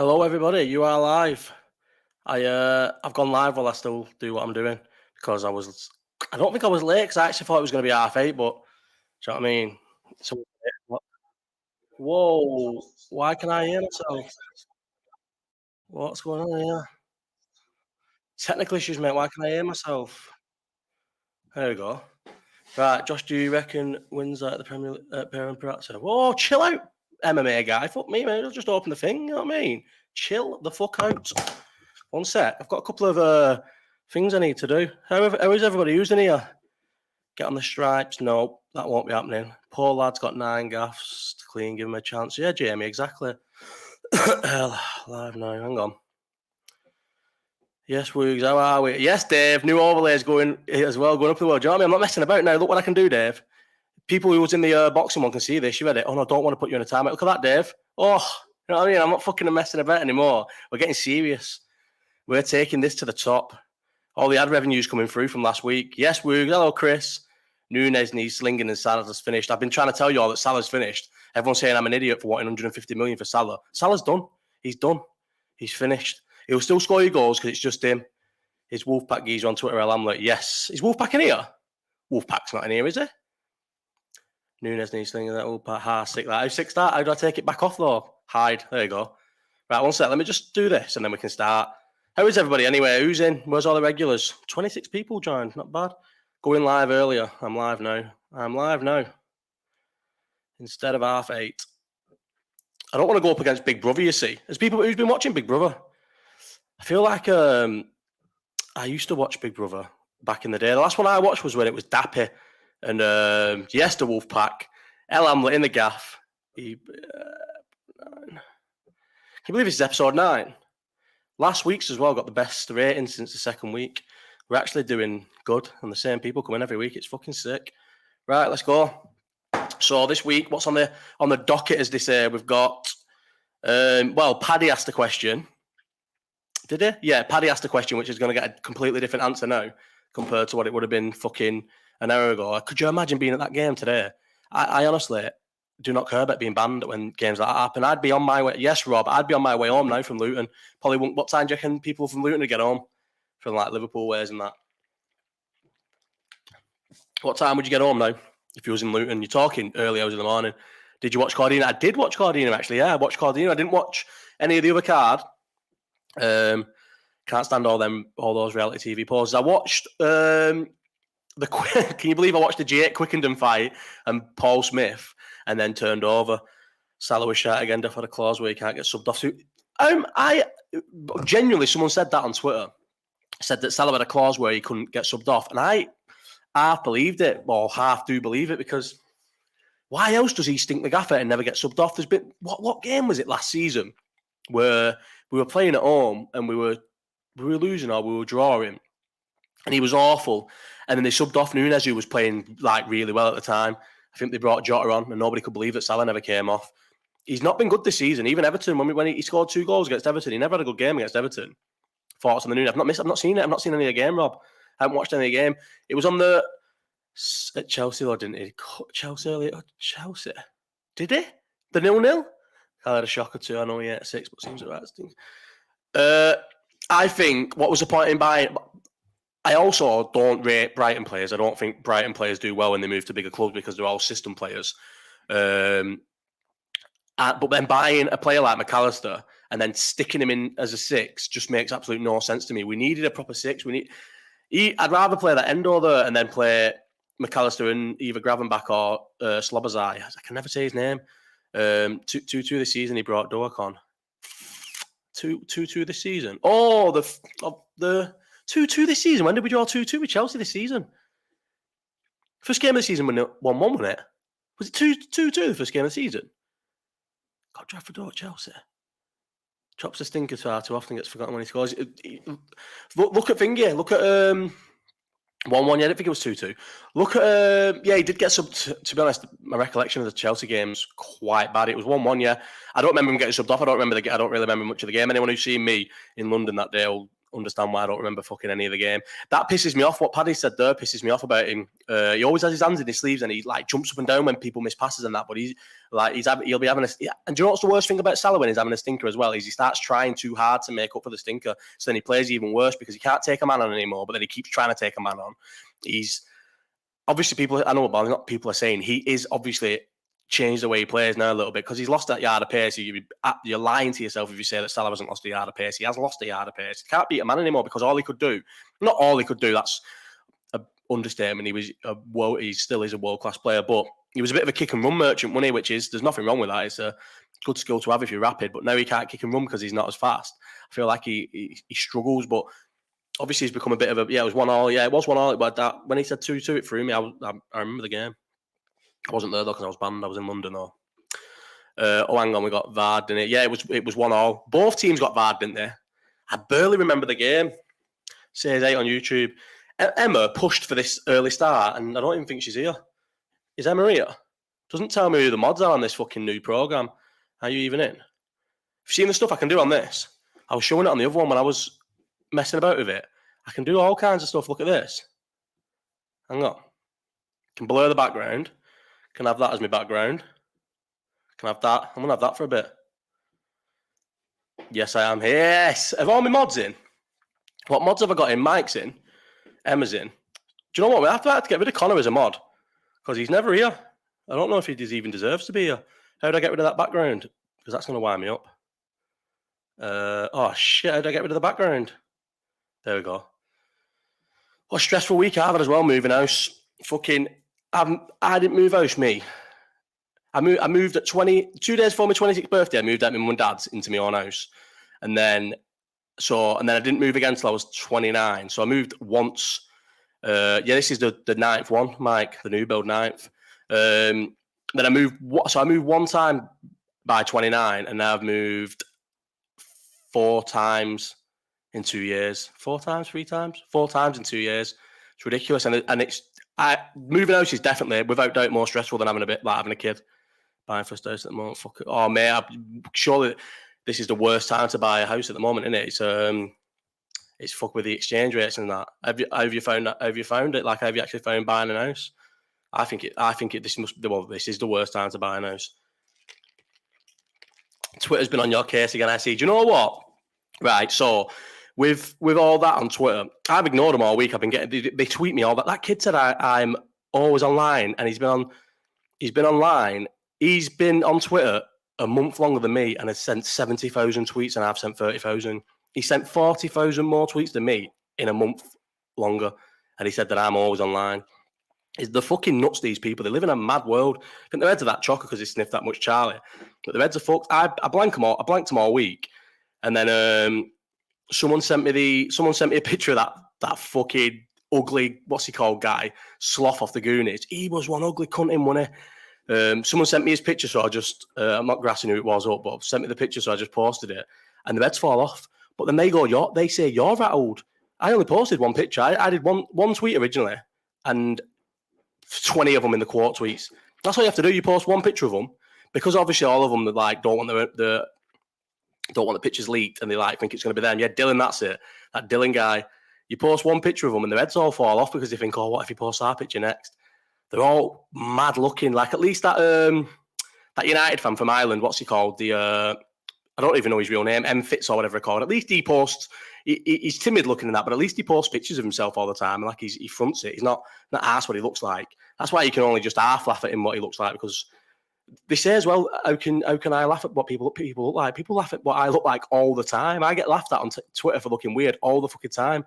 Hello, everybody. You are live. I've gone live while I still do what I'm doing because I don't think I was late because I actually thought it was going to be 8:30, but do you know what I mean? So, whoa, why can I hear myself? What's going on here? Technical issues, mate. Why can I hear myself? There we go. Right, Josh, do you reckon wins at the Premier Pratt? Whoa, chill out, MMA guy. Fuck me, man. I'll just open the thing. You know what I mean? Chill the fuck out. One sec. I've got a couple of things I need to do. How is everybody? Who's in here? Get on the stripes. No, that won't be happening. Poor lad's got 9 gaffs to clean. Give him a chance. Yeah, Jamie, exactly. Live now. Hang on. Yes, Woogs, how are we? Yes, Dave. New overlays going as well, going up the world. Do you know what I mean? I'm not messing about now. Look what I can do, Dave. People who was in the boxing one can see this. You read it. Oh, no, I don't want to put you in a timeout. Look at that, Dave. Oh, you know what I mean? I'm not fucking messing about anymore. We're getting serious. We're taking this to the top. All the ad revenues coming through from last week. Yes, Woogs. Hello, Chris. Nunes needs slinging and Salah's finished. I've been trying to tell you all that Salah's finished. Everyone's saying I'm an idiot for wanting 150 million for Salah. Salah's done. He's done. He's finished. He'll still score your goals because it's just him. His Wolfpack geezer on Twitter, I'm like, yes. Is Wolfpack in here? Wolfpack's not in here, is he? Nunes needs slinging that Wolfpack. Sick that. How sick's that? How do I take it back off, though? Hide. There you go. Right, one sec. Let me just do this and then we can start. How is everybody anyway? Who's in? Where's all the regulars? 26 people joined. Not bad. Going live earlier. I'm live now. Instead of 8:30. I don't want to go up against Big Brother, you see. There's people who's been watching Big Brother. I feel like I used to watch Big Brother back in the day. The last one I watched was when it was Dappy and yes, the Wolfpack. El Hamlet in the gaff. Can you believe this is episode 9? Last week's as well got the best rating since the second week. We're actually doing good, and the same people come in every week. It's fucking sick. Right, let's go. So this week, what's on the docket, as they say, we've got. Paddy asked a question. Did he? Yeah, Paddy asked a question, which is going to get a completely different answer now compared to what it would have been fucking an hour ago. Could you imagine being at that game today? I honestly do not care about being banned when games like that happen. I'd be on my way. Yes, Rob, I'd be on my way home now from Luton. Probably won't. What time do you reckon people from Luton to get home from like Liverpool ways and that? What time would you get home now if you was in Luton? You're talking early hours in the morning. Did you watch Cordina? I did watch Cordina actually. Yeah, I watched Cordina. I didn't watch any of the other card. Can't stand all those reality TV pauses. I watched can you believe I watched the Jake Quickendon fight and Paul Smith and then turned over. Salah was shot again. Duff had a clause where he can't get subbed off. So, I genuinely, someone said that on Twitter. Said that Salah had a clause where he couldn't get subbed off, and I half believed it, or half do believe it, because why else does he stink the gaffer and never get subbed off? There's been what game was it last season where we were playing at home and we were losing or we were drawing, and he was awful, and then they subbed off Nunes, who was playing like really well at the time. I think they brought Jota on, and nobody could believe that Salah never came off. He's not been good this season. Even Everton, when he scored 2 goals against Everton, he never had a good game against Everton. Thoughts on the Nunes? I've not seen it. I've not seen any of the game, Rob. I haven't watched any of the game. It was on at Chelsea, though, didn't he? Chelsea. Did he? The 0-0? I had a shock or two. I know he ate 6, but seems right. I think what was the point in buying? I also don't rate Brighton players. I don't think Brighton players do well when they move to bigger clubs because they're all system players. But then buying a player like McAllister and then sticking him in as a 6 just makes absolute no sense to me. We needed a proper 6. I'd rather play that Endo there and then play McAllister and either Gravenbach or Slobozai. I can never say his name. 2-2 this season. He brought Doak on. 2-2 this season. Oh, the 2-2 this season. When did we draw 2-2 with Chelsea this season? First game of the season, 1-1, wasn't it? Was it 2-2 the first game of the season? God, Trafford or Chelsea. Chops a stinker far too often, gets forgotten when he scores. Look at Finger. Look at 1-1. Yeah, I didn't think it was 2-2. Look at he did get subbed. To be honest, my recollection of the Chelsea game's quite bad. It was 1-1. Yeah, I don't remember him getting subbed off. I don't really remember much of the game. Anyone who's seen me in London that day will understand why I don't remember fucking any of the game. That pisses me off. What Paddy said there pisses me off about him. He always has his hands in his sleeves and he like jumps up and down when people miss passes and that. But he'll be having a. And do you know what's the worst thing about Salah when he's having a stinker as well? Is he starts trying too hard to make up for the stinker. So then he plays even worse because he can't take a man on anymore. But then he keeps trying to take a man on. He's obviously people. I know about not people are saying he is obviously changed the way he plays now a little bit because he's lost that yard of pace. You're lying to yourself if you say that Salah hasn't lost a yard of pace. He has lost a yard of pace. He can't beat a man anymore because all he could do, not all he could do, that's an understatement. He still is a world-class player, but he was a bit of a kick and run merchant, wasn't he? Which is, there's nothing wrong with that. It's a good skill to have if you're rapid, but now he can't kick and run because he's not as fast. I feel like he struggles, but obviously he's become a bit of a, it was 1-1. Yeah, it was 1-1, but that, when he said 2-2, it threw me. I remember the game. I wasn't there though because I was banned. I was in London though. Hang on, we got VAR, didn't it? Yeah, it was 1-1. Both teams got VAR, didn't they? I barely remember the game. Says 8 on YouTube. Emma pushed for this early start, and I don't even think she's here. Is Emma here? Doesn't tell me who the mods are on this fucking new program. Are you even in? Have you seen the stuff I can do on this? I was showing it on the other one when I was messing about with it. I can do all kinds of stuff. Look at this. Hang on. Can blur the background. Can have that as my background. Can have that. I'm going to have that for a bit. Yes, I am. Yes. Have all my mods in? What mods have I got in? Mike's in. Emma's in. Do you know what? We have to get rid of Connor as a mod because he's never here. I don't know if he even deserves to be here. How do I get rid of that background? Because that's going to wind me up. Oh, shit. How do I get rid of the background? There we go. What a stressful week I had as well, moving house. Fucking... I didn't move house, me. I moved at 2 days before my 26th birthday. I moved out my mum and dad's into my own house. And then I didn't move again until I was 29. So I moved once. This is the 9th one, Mike, the new build 9th. Then I moved one time by 29, and now I've moved 4 times in 2 years. 4 times, 3 times? 4 times in 2 years. It's ridiculous. And it's moving house is definitely, without doubt, more stressful than having a kid. Buying first house at the moment. Fuck it. Oh, mate, surely this is the worst time to buy a house at the moment, isn't it? It's fuck with the exchange rates and that. Have you found that? Have you found it? Like, have you actually found buying a house? I think this is the worst time to buy a house. Twitter's been on your case again, I see. Do you know what? Right, so with all that on Twitter, I've ignored them all week. I've been getting, they tweet me all that. That kid said I'm always online, and he's been online. He's been on Twitter a month longer than me and has sent 70,000 tweets, and I've sent 30,000. He sent 40,000 more tweets than me in a month longer, and he said that I'm always online. They're fucking nuts, these people. They live in a mad world. I think their heads are that chocker because they sniff that much Charlie. But their heads are fucked. I blanked them all week. And then someone sent me a picture of that fucking ugly, what's he called, guy, Sloth off the Goonies. He was one ugly cunt in, wasn't he? Someone sent me his picture, so I just, I'm not grassing who it was up, but sent me the picture, so I just posted it. And the heads fall off. But then they say, you're that old. I only posted one picture. I did one tweet originally, and 20 of them in the quote tweets. That's what you have to do. You post one picture of them, because obviously all of them like don't want the pictures leaked, and they like think it's going to be them. Yeah, Dylan, that's it. That Dylan guy. You post one picture of them, and their heads all fall off because they think, oh, what if he posts our picture next? They're all mad looking. Like, at least that United fan from Ireland, what's he called? I don't even know his real name, M Fitz or whatever he called. At least he posts. He's timid looking in that, but at least he posts pictures of himself all the time. Like, he fronts it. He's not asked what he looks like. That's why you can only just half laugh at him what he looks like, because they say as well, how can I laugh at what people look like? People laugh at what I look like all the time. I get laughed at on Twitter for looking weird all the fucking time.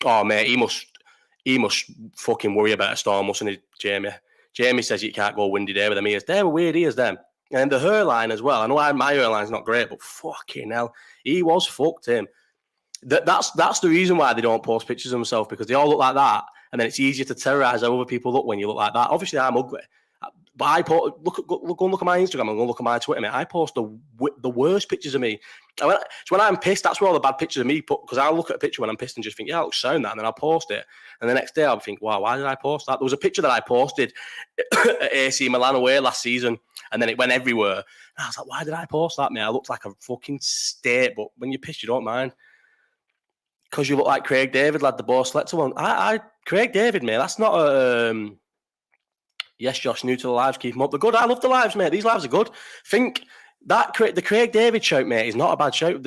Oh, mate, he must fucking worry about a storm, mustn't he, Jamie? Jamie says you can't go windy day with them ears. They're weird ears, them. And the hairline as well. I know my hairline's not great, but fucking hell, he was fucked, him. That's the reason why they don't post pictures of themselves, because they all look like that, and then it's easier to terrorise how other people look when you look like that. Obviously, I'm ugly, but I go and look at my Instagram and go look at my Twitter, mate. I post the worst pictures of me. So when I'm pissed, that's where all the bad pictures of me put, because I'll look at a picture when I'm pissed and just think, yeah, it looks sound that, and then I'll post it, and the next day I'll think, wow, why did I post that? There was a picture that I posted at AC Milan away last season, and then it went everywhere. And I was like, why did I post that, mate? I looked like a fucking state, but when you're pissed, you don't mind. because you look like Craig David, lad, the Bo Selector one. Craig David, mate, that's not a... yes, Josh, new to the lives, keep them up. They're good. I love the lives, mate. These lives are good. Think that the Craig David shout, mate, is not a bad shout.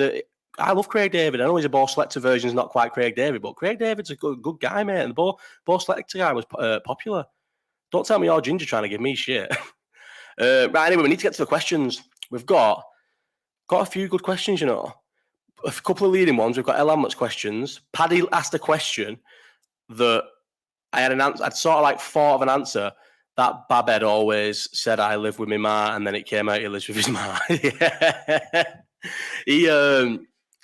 I love Craig David. I know he's a Bo Selector version, is not quite Craig David, but Craig David's a good guy, mate. And the Bo Selector guy was popular. Don't tell me you're Ginger trying to give me shit. Right, anyway, we need to get to the questions. We've got a few good questions, you know. A couple of leading ones. We've got El Hamlet's questions. Paddy asked a question that I had an answer. I'd sort of like thought of an answer. That Babed always said, I live with my ma, and then it came out he lives with his ma.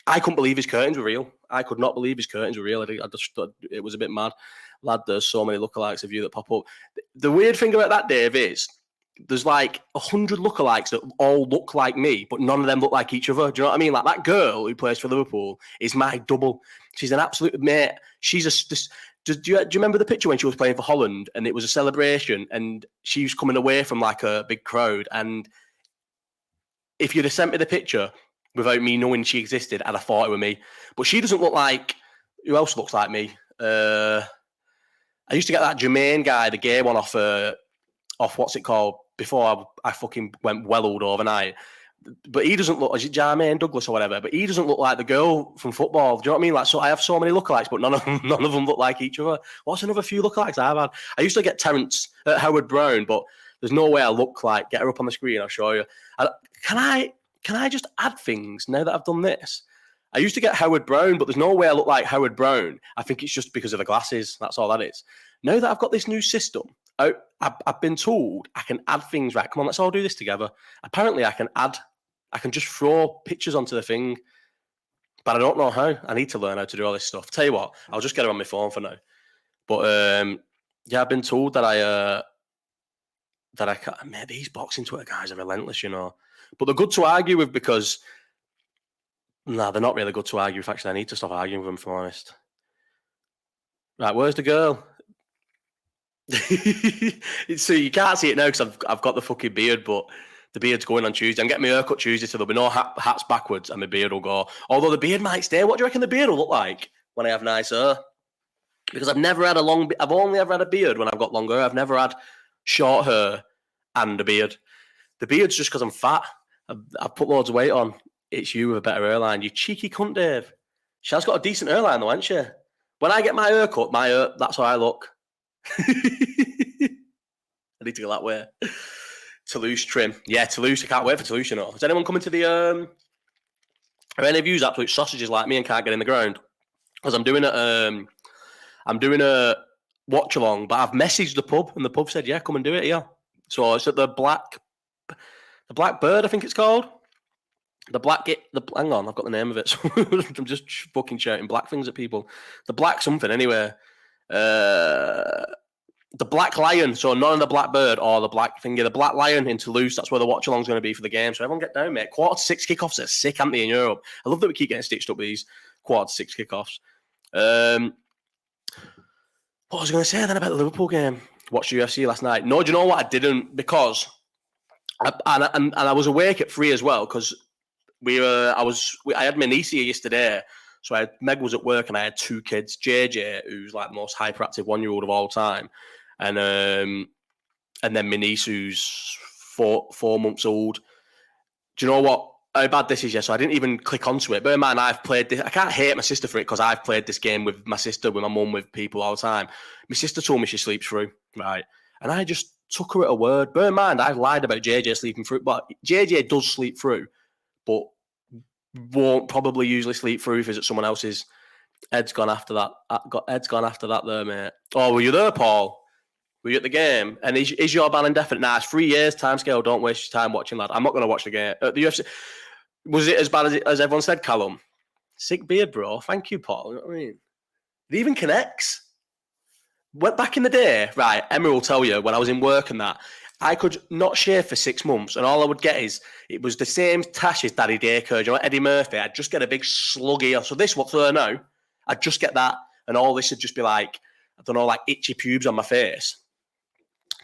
I couldn't believe his curtains were real. I could not believe his curtains were real. I just thought it was a bit mad. Lad, there's so many lookalikes of you that pop up. The weird thing about that, Dave, is there's like 100 lookalikes that all look like me, but none of them look like each other. Do you know what I mean? Like that girl who plays for Liverpool is my double. She's an absolute mate. Do you remember the picture when she was playing for Holland and it was a celebration and she was coming away from like a big crowd? And if you'd have sent me the picture without me knowing she existed, I'd have thought it was me. But she doesn't look like... Who else looks like me? I used to get that Jermaine guy, the gay one, off what's it called, before I fucking went welled overnight. But he doesn't look... Is it Jermaine Douglas or whatever? But he doesn't look like the girl from football. Do you know what I mean? Like, so I have so many lookalikes, but none of them look like each other. What's another few lookalikes I've had? I used to get Terence Howard Brown, but there's no way I look like... Get her up on the screen, I'll show you. Can I just add things now that I've done this? I used to get Howard Brown, but there's no way I look like Howard Brown. I think it's just because of the glasses. That's all that is. Now that I've got this new system, I've been told I can add things. Right, come on, let's all do this together. Apparently, I can just throw pictures onto the thing, but I don't know how. I need to learn how to do all this stuff. Tell you what, I'll just get it on my phone for now. But yeah, I've been told that I can't. Man, these boxing Twitter guys are relentless, you know. But they're good to argue with because... Nah, they're not really good to argue with. Actually, I need to stop arguing with them, if I'm honest. Right, where's the girl? So you can't see it now because I've got the fucking beard, but the beard's going on Tuesday. I'm getting my haircut Tuesday, so there'll be no hats backwards and my beard will go. Although the beard might stay. What do you reckon the beard will look like when I have nice hair? Because I've never had I've only ever had a beard when I've got long hair. I've never had short hair and a beard. The beard's just because I'm fat. I've put loads of weight on. It's you with a better hairline. You cheeky cunt, Dave. She has got a decent hairline though, hasn't she? When I get my hair cut, that's how I look. I need to go that way. Toulouse trim. Yeah, Toulouse. I can't wait for Toulouse, you know. Is anyone coming to the... Are any of you absolute sausages like me and can't get in the ground? Because I'm doing a watch along, but I've messaged the pub and the pub said, yeah, come and do it here. So it's at the Black Bird, I think it's called. Hang on, I've got the name of it. So I'm just fucking shouting black things at people. The Black something, anyway. The Black Lion, so none of the Black Bird or the Black thingy. The Black Lion in Toulouse, that's where the watch along's going to be for the game. So everyone get down, mate. 5:45 kickoffs are sick, aren't they, in Europe? I love that we keep getting stitched up with these 5:45 kickoffs. What was I going to say then about the Liverpool game? Watched UFC last night. No, do you know what? I didn't, because I was awake at 3 as well, because I had my niece here yesterday. So Meg was at work and I had 2 kids. JJ, who's like the most hyperactive 1-year-old of all time, and then my niece, who's 4 months old. Do you know what? How bad this is? Yeah, so I didn't even click onto it. Bear in mind, I've played this. I can't hate my sister for it because I've played this game with my sister, with my mum, with people all the time. My sister told me she sleeps through, right? And I just took her at a word. Bear in mind, I've lied about JJ sleeping through, but JJ does sleep through, but won't probably usually sleep through if it's at someone else's. Ed's gone after that. Ed's gone after that there, mate. Oh, were you there, Paul? Were you at the game? And is your ban indefinite? Nah, it's 3 years timescale. Don't waste your time watching, lad. I'm not going to watch the game. The UFC. Was it as bad as everyone said, Callum? Sick beard, bro. Thank you, Paul. You know what I mean? It even connects. Went back in the day, right? Emma will tell you, when I was in work and that, I could not shave for 6 months, and all I would get is, it was the same tash as Daddy Daycare. You know, Eddie Murphy. I'd just get a big slug here. So this, what's there now? I'd just get that, and all this would just be like, I don't know, like itchy pubes on my face.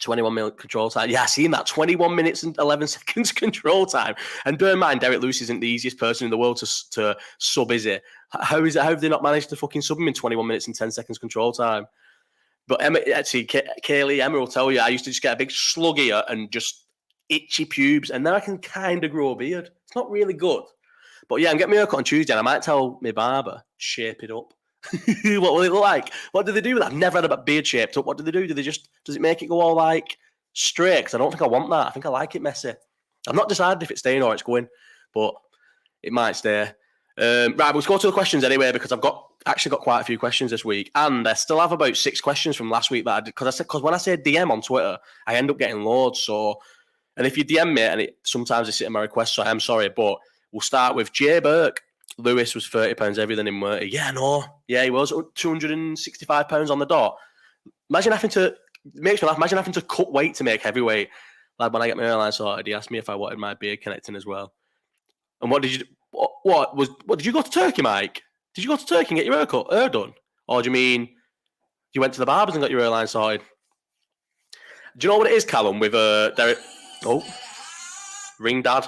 21 minute control time. Yeah, I seen that. 21 minutes and 11 seconds control time. And bear in mind, Derek Lewis isn't the easiest person in the world to sub, is it? How have they not managed to fucking sub him in 21 minutes and 10 seconds control time? But Emma, actually, Kaylee, Emma will tell you, I used to just get a big slug here and just itchy pubes, and then I can kind of grow a beard. It's not really good. But yeah, I'm getting my haircut on Tuesday, and I might tell my barber, shape it up. What will it look like? What do they do with that? I've never had a beard shaped up. What do they do? Does it make it go all like straight? Because I don't think I want that. I think I like it messy. I've not decided if it's staying or it's going, but it might stay. Right, let's go to the questions anyway, because I've actually got quite a few questions this week, and I still have about 6 questions from last week that I did, because when I say DM on Twitter, I end up getting loads. So, and if you DM me, and sometimes it's in my request, so I'm sorry, but we'll start with Jay Burke. Lewis was £30 everything in work. Yeah, he was £265 on the dot. Imagine having to cut weight to make heavyweight. Like when I get my airline sorted, he asked me if I wanted my beard connecting as well. And what did you go to Turkey, Mike? Did you go to Turkey and get your hair done? Or do you mean you went to the barbers and got your airline sorted? Do you know what it is, Callum, with Derek? Oh, ring dad.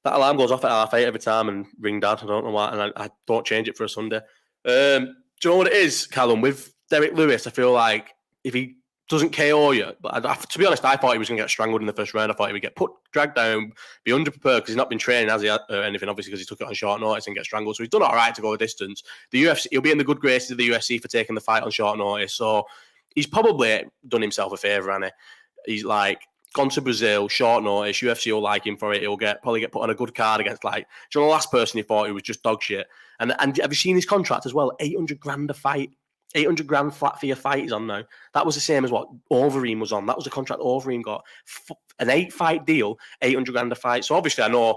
That alarm goes off at 8:30 every time, and ring dad. I don't know why, and I don't change it for a Sunday. Do you know what it is, Callum? With Derek Lewis, I feel like if he doesn't KO you, but to be honest, I thought he was going to get strangled in the first round. I thought he would get dragged down, be underprepared because he's not been training, has he, or anything, obviously, because he took it on short notice and get strangled. So he's done all right to go a distance. The UFC, he'll be in the good graces of the UFC for taking the fight on short notice. So he's probably done himself a favour, hasn't he? He's like gone to Brazil, short notice. UFC will like him for it. He'll probably get put on a good card against, like, do you know the last person he fought who was just dog shit? And have you seen his contract as well? 800 grand a fight. 800 grand flat for your fight he's on now. That was the same as what Overeem was on. That was the contract Overeem got. An 8-fight deal, 800 grand a fight. So obviously I know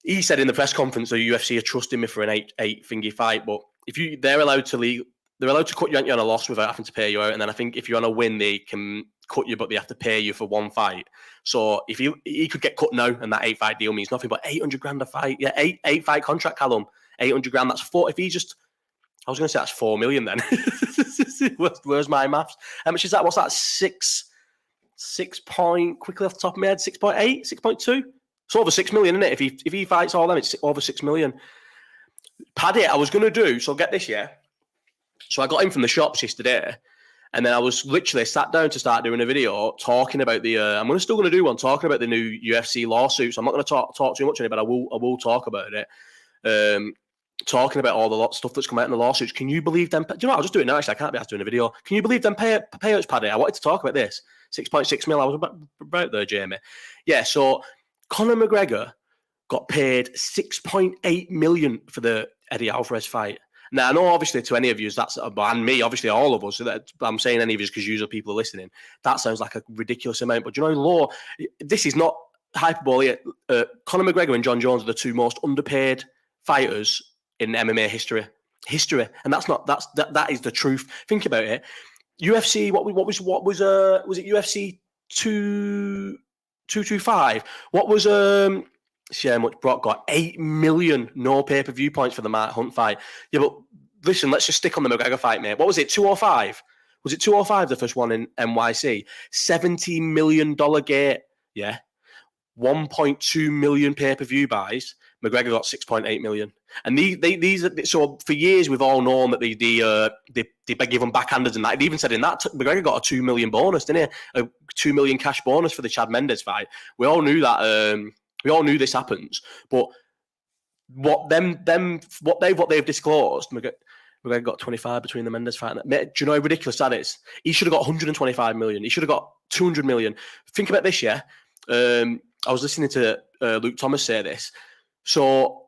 he said in the press conference the UFC are trusting me for an eight fingy fight, but if they're allowed to cut you on a loss without having to pay you out, and then I think if you're on a win they can cut you, but they have to pay you for one fight. So if he could get cut now, and that 8-fight deal means nothing, but 800 grand a fight. Yeah, 8-fight contract, Callum. 800 grand. That's 4. If he just, I was going to say that's 4 million then. Where's my maths? How much is that? What's that? 6 point, quickly off the top of my head, 6.8, 6.2? It's over 6 million, isn't it? If he fights all them, it's over 6 million. Paddy, I was going to do, so get this, yeah. So I got in from the shops yesterday, and then I was literally sat down to start doing a video talking about I'm still going to do one talking about the new UFC lawsuits. I'm not going to talk too much on it, but I will talk about it. Talking about all the stuff that's come out in the lawsuits. Can you believe them? Do you know what? I'll just do it now. Actually, I can't be asked doing a video. Can you believe them payouts, Paddy? I wanted to talk about this. 6.6 mil. I was about there, Jamie. Yeah, so Conor McGregor got paid 6.8 million for the Eddie Alvarez fight. Now, I know, obviously, to any of you, and me, obviously, all of us, I'm saying any of you because usually people are listening, that sounds like a ridiculous amount. But, you know, law, this is not hyperbole. Conor McGregor and John Jones are the two most underpaid fighters in MMA history, and that is the truth. Think about it. UFC, what was it UFC 225? What was see how much Brock got? 8 million no pay-per-view points for the Mark Hunt fight. Yeah, but listen, let's just stick on the McGregor fight, mate. What was it? 205? Was it 205 the first one in NYC? $70 million gate. Yeah. 1.2 million pay-per-view buys. McGregor got 6.8 million. And these are, so for years we've all known that they give them backhanders and that. It even said in that McGregor got a 2 million bonus, didn't he? A 2 million cash bonus for the Chad Mendes fight. We all knew that. We all knew this happens. But what they've disclosed, McGregor got 25 between the Mendes fight. Do you know how ridiculous that is? He should have got 125 million. He should have got 200 million. Think about this, yeah. I was listening to Luke Thomas say this. So,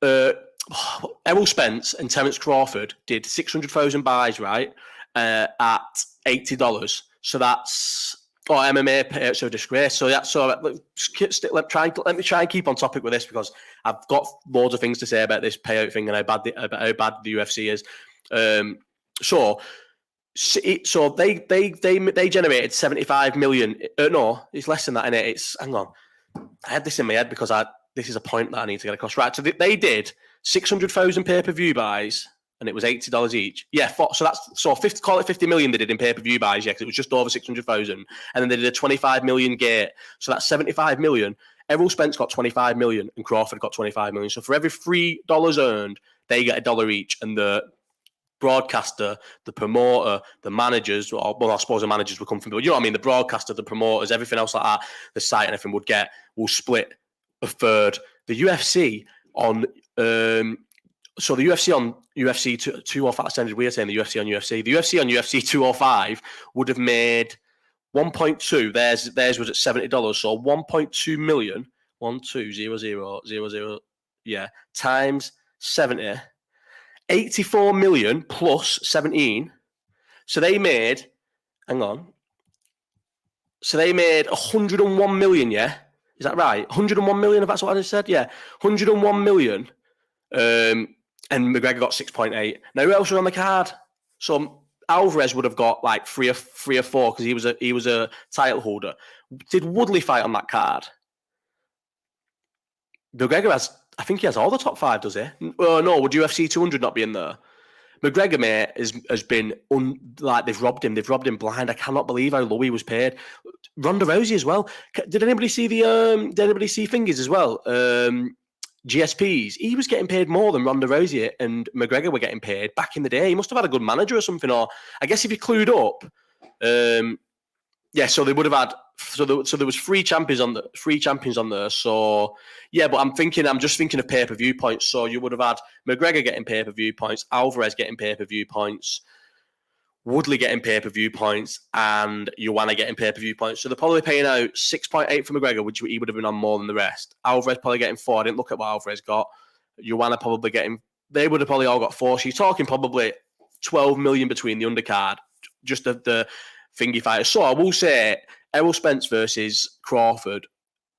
Errol Spence and Terence Crawford did 600,000 buys, right, at $80. So that's MMA payouts are a disgrace. So let me try and keep on topic with this because I've got loads of things to say about this payout thing and how bad the UFC is. So they generated 75 million. No, it's less than that, innit? It's, hang on. I had this in my head because this is a point that I need to get across. Right, so they did 600,000 pay-per-view buys and it was $80 each. Yeah, so 50, call it 50 million they did in pay-per-view buys, yeah, because it was just over 600,000. And then they did a 25 million gate. So that's 75 million. Errol Spence got 25 million and Crawford got 25 million. So for every $3 earned, they get $1 each. And the broadcaster, the promoter, the managers, well, I suppose the managers will come from, but you know what I mean? The broadcaster, the promoters, everything else like that, the site and everything will split a third. The UFC on, so the UFC on UFC 205, that sounded weird saying the UFC on UFC. The UFC on UFC 205 would have made 1.2, theirs was at $70, so 1.2 million, 120000, yeah, times 70, 84 million plus 17. So they made, hang on. So they made 101 million, yeah? Is that right? 101 million, if that's what I just said? Yeah. 101 million. And McGregor got 6.8. Now, who else was on the card? So Alvarez would have got like three or four because he was a title holder. Did Woodley fight on that card? McGregor I think he has all the top 5, does he? No, would UFC 200 not be in there? McGregor, mate, has been like they've robbed him. They've robbed him blind. I cannot believe how low he was paid. Ronda Rousey as well. Did anybody see Did anybody see fingers as well? GSPs. He was getting paid more than Ronda Rousey and McGregor were getting paid back in the day. He must have had a good manager or something. Or I guess if you clued up, yeah. So they would have had. So there was three champions on there. So yeah, but I'm just thinking of pay-per-view points. So you would have had McGregor getting pay-per-view points, Alvarez getting pay-per-view points, Woodley getting pay-per-view points, and Joanna getting pay-per-view points. So they're probably paying out 6.8 for McGregor, which he would have been on more than the rest. Alvarez probably getting 4. I didn't look at what Alvarez got. Joanna probably they would have probably all got 4. So you're talking probably 12 million between the undercard, just the thingy fighters. So I will say, Errol Spence versus Crawford,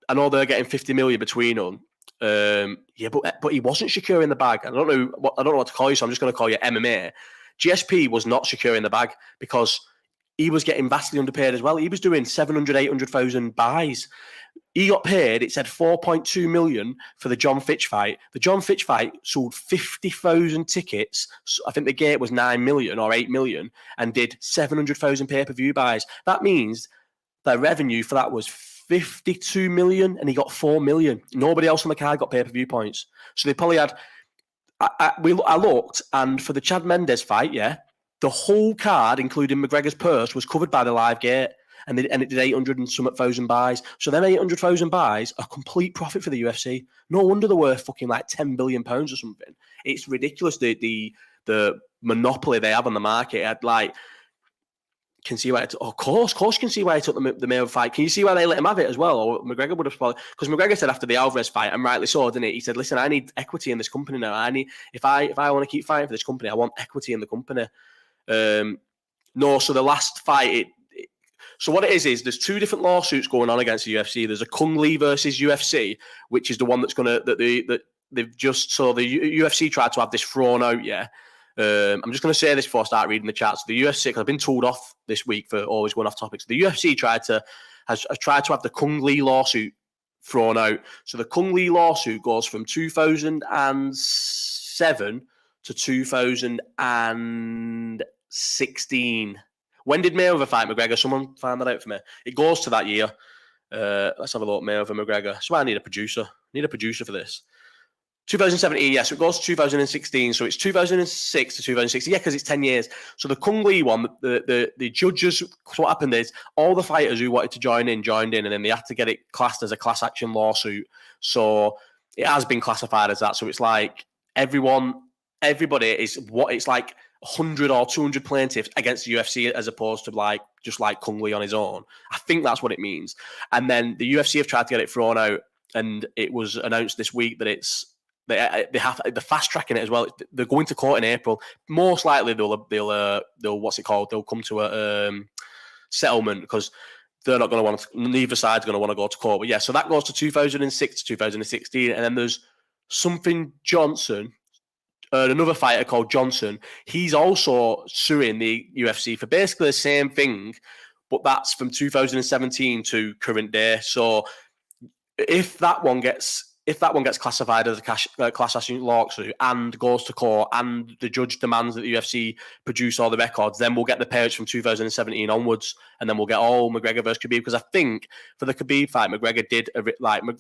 I know they're getting 50 million between them. Yeah, but he wasn't secure in the bag. I don't know what to call you, so I'm just going to call you MMA. GSP was not secure in the bag because he was getting vastly underpaid as well. He was doing 700, 800,000 buys. He got paid, it said 4.2 million for the John Fitch fight. The John Fitch fight sold 50,000 tickets. I think the gate was 9 million or 8 million and did 700,000 pay-per-view buys. That means their revenue for that was 52 million and he got 4 million. Nobody else on the card got pay-per-view points. So they probably had, I looked, and for the Chad Mendes fight, yeah, the whole card, including McGregor's purse, was covered by the live gate. And it did 800 and some thousand buys. So them 800,000 buys are complete profit for the UFC. No wonder they're worth fucking like £10 billion or something. It's ridiculous, the monopoly they have on the market. I'd like, can see why of course you can see why he took the Mayweather fight. Can you see why they let him have it as well? Or McGregor would have probably, because McGregor said after the Alvarez fight, and rightly so, didn't he? He said, "Listen, I need equity in this company now. I need if I want to keep fighting for this company, I want equity in the company." No, so the last fight, so what it is there's 2 different lawsuits going on against the UFC. There's a Kung Lee versus UFC, which is the one that's gonna they've just, so the UFC tried to have this thrown out, yeah. I'm just going to say this before I start reading the chats. The UFC, because I've been told off this week for always going off topics. The UFC has tried to have the Kung Lee lawsuit thrown out. So the Kung Lee lawsuit goes from 2007 to 2016. When did Mayweather fight McGregor? Someone find that out for me. It goes to that year. Let's have a look. Mayweather McGregor. So I need a producer. For this. 2017, yes. So it goes to 2016. So it's 2006 to 2016. Yeah, because it's 10 years. So the Kung Lee one, the judges, what happened is all the fighters who wanted to joined in, and then they had to get it classed as a class action lawsuit. So it has been classified as that. So it's like everybody is what it's like 100 or 200 plaintiffs against the UFC as opposed to like just like Kung Lee on his own. I think that's what it means. And then the UFC have tried to get it thrown out, and it was announced this week that they're fast tracking it as well. They're going to court in April. Most likely they'll what's it called? They'll come to a settlement because they're not going to want to. Neither side's going to want to go to court. But yeah, so that goes to 2006 to 2016, and then there's something Johnson. Another fighter called Johnson, he's also suing the UFC for basically the same thing, but that's from 2017 to current day. So if that one gets if that one gets classified as a class action lawsuit and goes to court and the judge demands that the UFC produce all the records, then we'll get the payouts from 2017 onwards, and then we'll get all McGregor versus Khabib. Because I think for the Khabib fight, McGregor did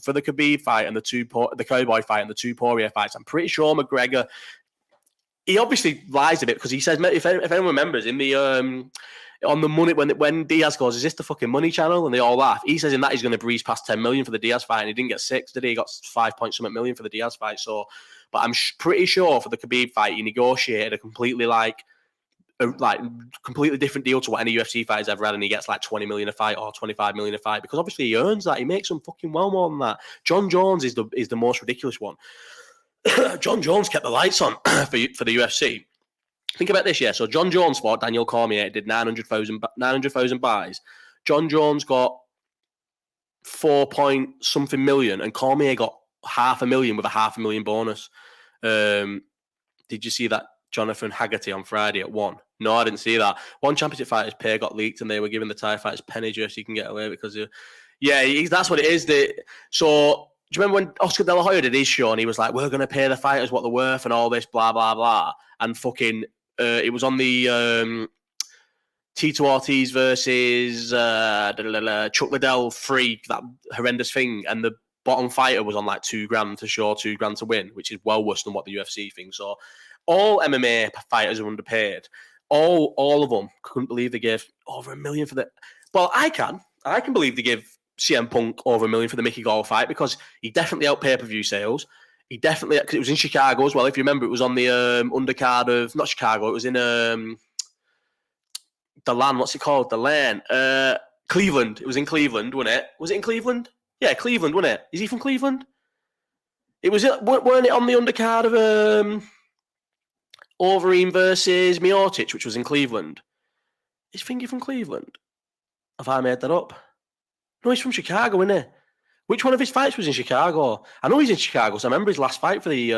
for the Khabib fight and the Cowboy fight and the two Poirier fights. I'm pretty sure McGregor, he obviously lies a bit because he says, if anyone remembers, in the on the money when Diaz goes, is this the fucking money channel? And they all laugh. He says in that he's going to breeze past 10 million for the Diaz fight, and he didn't get 6, did he? He got 5 point something million for the Diaz fight. So, but I'm pretty sure for the Khabib fight, he negotiated a completely completely different deal to what any UFC fight has ever had, and he gets like 20 million a fight or 25 million a fight because obviously he earns that. He makes some fucking well more than that. John Jones is the most ridiculous one. John Jones kept the lights on for the UFC. Think about this, yeah. So John Jones fought Daniel Cormier, did 900,000 buys. John Jones got 4 point something million, and Cormier got 500,000 with a 500,000 bonus. Did you see that Jonathan Haggerty on Friday at 1? No, I didn't see that. One championship fighter's pay got leaked, and they were giving the Thai fighters penny just so you can get away because, that's what it is. So. Do you remember when Oscar De La Hoya did his show and he was like, we're going to pay the fighters what they're worth and all this, blah, blah, blah. And fucking, it was on the Tito Ortiz versus Chuck Liddell 3, that horrendous thing. And the bottom fighter was on like $2,000 to show, $2,000 to win, which is well worse than what the UFC thinks. So all MMA fighters are underpaid. All of them. Couldn't believe they gave over $1 million for that. Well, I can believe they give CM Punk over $1 million for the Mickey Gall fight because he definitely helped pay-per-view sales. He definitely, because it was in Chicago as well. If you remember, it was on the undercard of, not Chicago, it was in the land, what's it called? The lane. Cleveland. It was in Cleveland, wasn't it? Was it in Cleveland? Yeah, Cleveland, wasn't it? Is he from Cleveland? Weren't it on the undercard of Overeem versus Miocic, which was in Cleveland? Is Fingy from Cleveland? Have I made that up? No, he's from Chicago, isn't he? Which one of his fights was in Chicago? I know he's in Chicago, so I remember his last fight for the...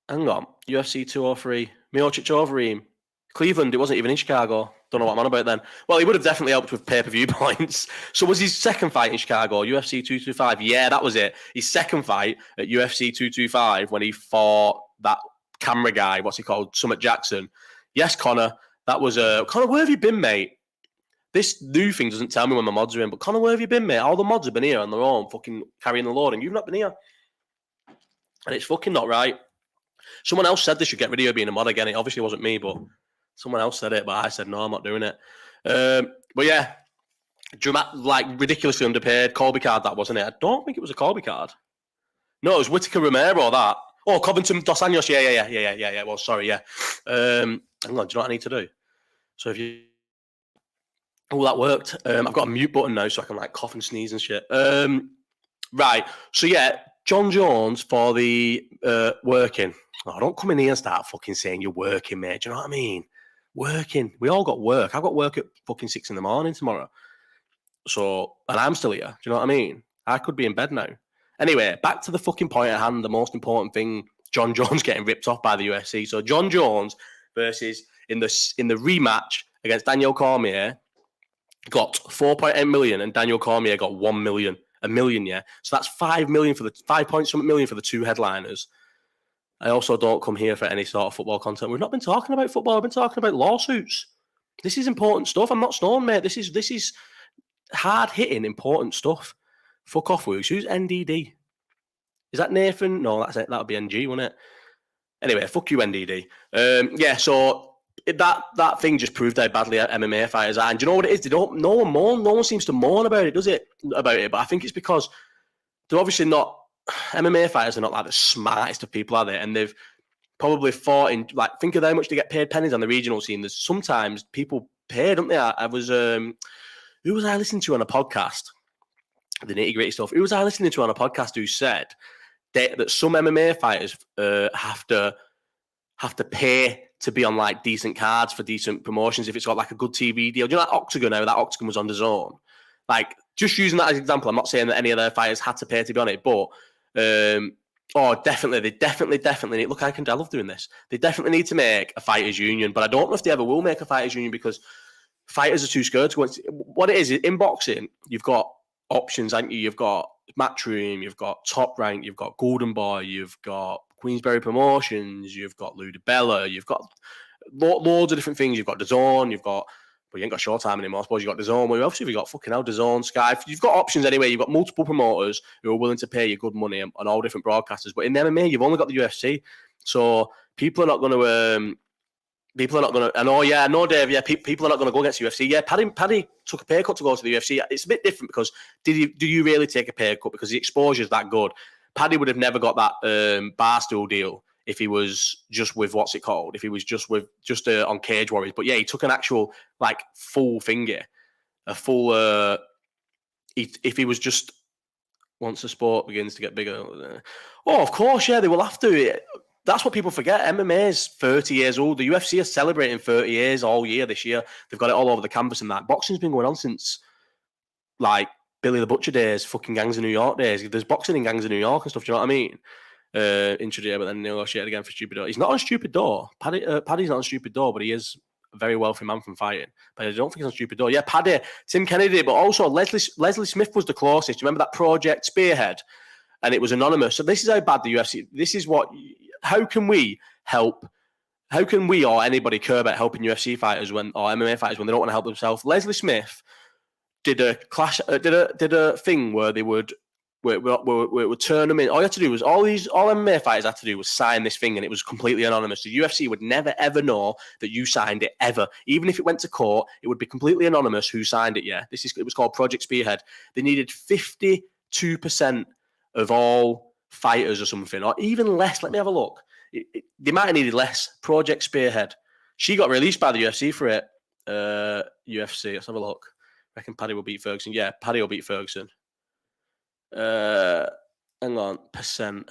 hang on. UFC 203. Miocic Overeem. Cleveland, it wasn't even in Chicago. Don't know what I'm on about then. Well, he would have definitely helped with pay-per-view points. So was his second fight in Chicago, UFC 225? Yeah, that was it. His second fight at UFC 225 when he fought that camera guy, what's he called? Summit Jackson. Yes, Connor. That was... Connor, where have you been, mate? This new thing doesn't tell me when the mods are in, but Connor, where have you been, mate? All the mods have been here on their own, fucking carrying the load, and you've not been here. And it's fucking not right. Someone else said they should get rid of you being a mod again. It obviously wasn't me, but someone else said it, but I said, no, I'm not doing it. But yeah, ridiculously underpaid. Colby card, that wasn't it? I don't think it was a Colby card. No, it was Whittaker Romero, that. Oh, Covington Dos Anjos. Yeah. Well, sorry, yeah. Hang on, do you know what I need to do? So if you... Oh, that worked. I've got a mute button now so I can like cough and sneeze and shit. Right. So yeah, John Jones for the working. Oh, don't come in here and start fucking saying you're working, mate. Do you know what I mean? Working. We all got work. I've got work at fucking 6 a.m. tomorrow. So, and I'm still here. Do you know what I mean? I could be in bed now. Anyway, back to the fucking point at hand. The most important thing, John Jones getting ripped off by the UFC. So John Jones versus in the rematch against Daniel Cormier, got 4.8 million and Daniel Cormier got 1 million. $1 million, yeah. So that's 5 million for the 5 point something million for the two headliners. I also don't come here for any sort of football content. We've not been talking about football. I've been talking about lawsuits. This is important stuff. I'm not stoned, mate. This is hard hitting, important stuff. Fuck off, Woogs. Who's NDD? Is that Nathan? No, that's it. That would be NG, wouldn't it? Anyway, fuck you, NDD. Yeah, so that thing just proved how badly MMA fighters are. And do you know what it is? No one seems to mourn about it, does it? But I think it's because they're obviously not, MMA fighters are not like the smartest of people, are they? And they've probably fought in, like, think of how much they get paid pennies on the regional scene. There's sometimes people pay, don't they? I was, who was I listening to on a podcast? The nitty gritty stuff. Who was I listening to on a podcast who said that some MMA fighters have to pay to be on like decent cards for decent promotions if it's got like a good TV deal. Do you know that Octagon now? That Octagon was on the zone. Like, just using that as an example, I'm not saying that any of their fighters had to pay to be on it, but definitely, they definitely need, look, I love doing this. They definitely need to make a fighters union, but I don't know if they ever will make a fighters union because fighters are too scared to go. What it is in boxing, you've got options, haven't you? You've got Matchroom, you've got Top Rank, you've got Golden Boy, you've got Queensberry Promotions, you've got Ludabella, you've got loads of different things. You've got DAZN, you've got, but you ain't got Showtime anymore. I suppose you've got DAZN. Well, obviously you've got fucking hell, DAZN, Sky. You've got options anyway. You've got multiple promoters who are willing to pay you good money on all different broadcasters. But in the MMA, you've only got the UFC. So people are not going to... and I know, Dave, people are not going to go against UFC. Yeah, Paddy took a pay cut to go to the UFC. It's a bit different because do you really take a pay cut because the exposure is that good? Paddy would have never got that Barstool deal if he was just with what's it called? If he was just on Cage Warriors. But yeah, he took an actual like full finger, a full. If he was just once the sport begins to get bigger, of course, yeah, they will have to. That's what people forget. MMA is 30 years old. The UFC is celebrating 30 years all year this year. They've got it all over the campus and that. Boxing's been going on since, like, Billy the Butcher days, fucking Gangs of New York days. There's boxing in Gangs of New York and stuff, do you know what I mean? Introduced, but then negotiated again for Stupid Door. He's not on Stupid Door. Paddy's not on Stupid Door, but he is a very wealthy man from fighting. But I don't think he's on Stupid Door. Yeah, Paddy, Tim Kennedy, but also Leslie Smith was the closest. Do you remember that Project Spearhead? And it was anonymous. So this is how bad the UFC... This is what... How can we help? How can we or anybody care about helping UFC fighters or MMA fighters when they don't want to help themselves? Leslie Smith did a thing where they would turn them in. All you had to do was all MMA fighters had to do was sign this thing, and it was completely anonymous. The UFC would never ever know that you signed it ever. Even if it went to court, it would be completely anonymous who signed it. Yeah, it was called Project Spearhead. They needed 52% of all fighters or something, or even less. Let me have a look. They might have needed less. Project Spearhead. She got released by the UFC for it. UFC. Let's have a look. I reckon Paddy will beat Ferguson. Yeah, Paddy will beat Ferguson. Hang on. Percent.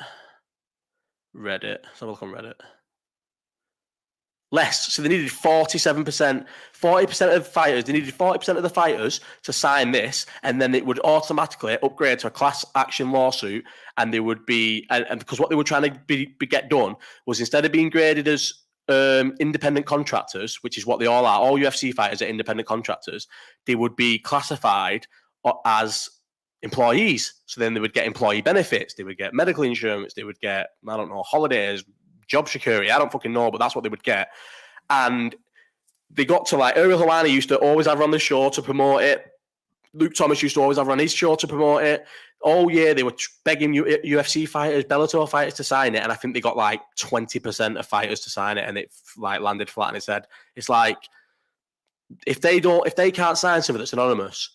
Reddit. Let's have a look on Reddit. Less. So they needed 47%. 40% of fighters. They needed 40% of the fighters to sign this, and then it would automatically upgrade to a class action lawsuit. And they would be, and because what they were trying to get done was instead of being graded as independent contractors, which is what they all are, all UFC fighters are independent contractors, they would be classified as employees. So then they would get employee benefits, they would get medical insurance, they would get, I don't know, holidays, job security, I don't fucking know, but that's what they would get. And they got to like, Ariel Helwani used to always have her on the show to promote it. Luke Thomas used to always have her on his show to promote it. All year they were begging UFC fighters, Bellator fighters to sign it, and I think they got like 20% of fighters to sign it, and it like landed flat on its head. It's like, if they can't sign something that's anonymous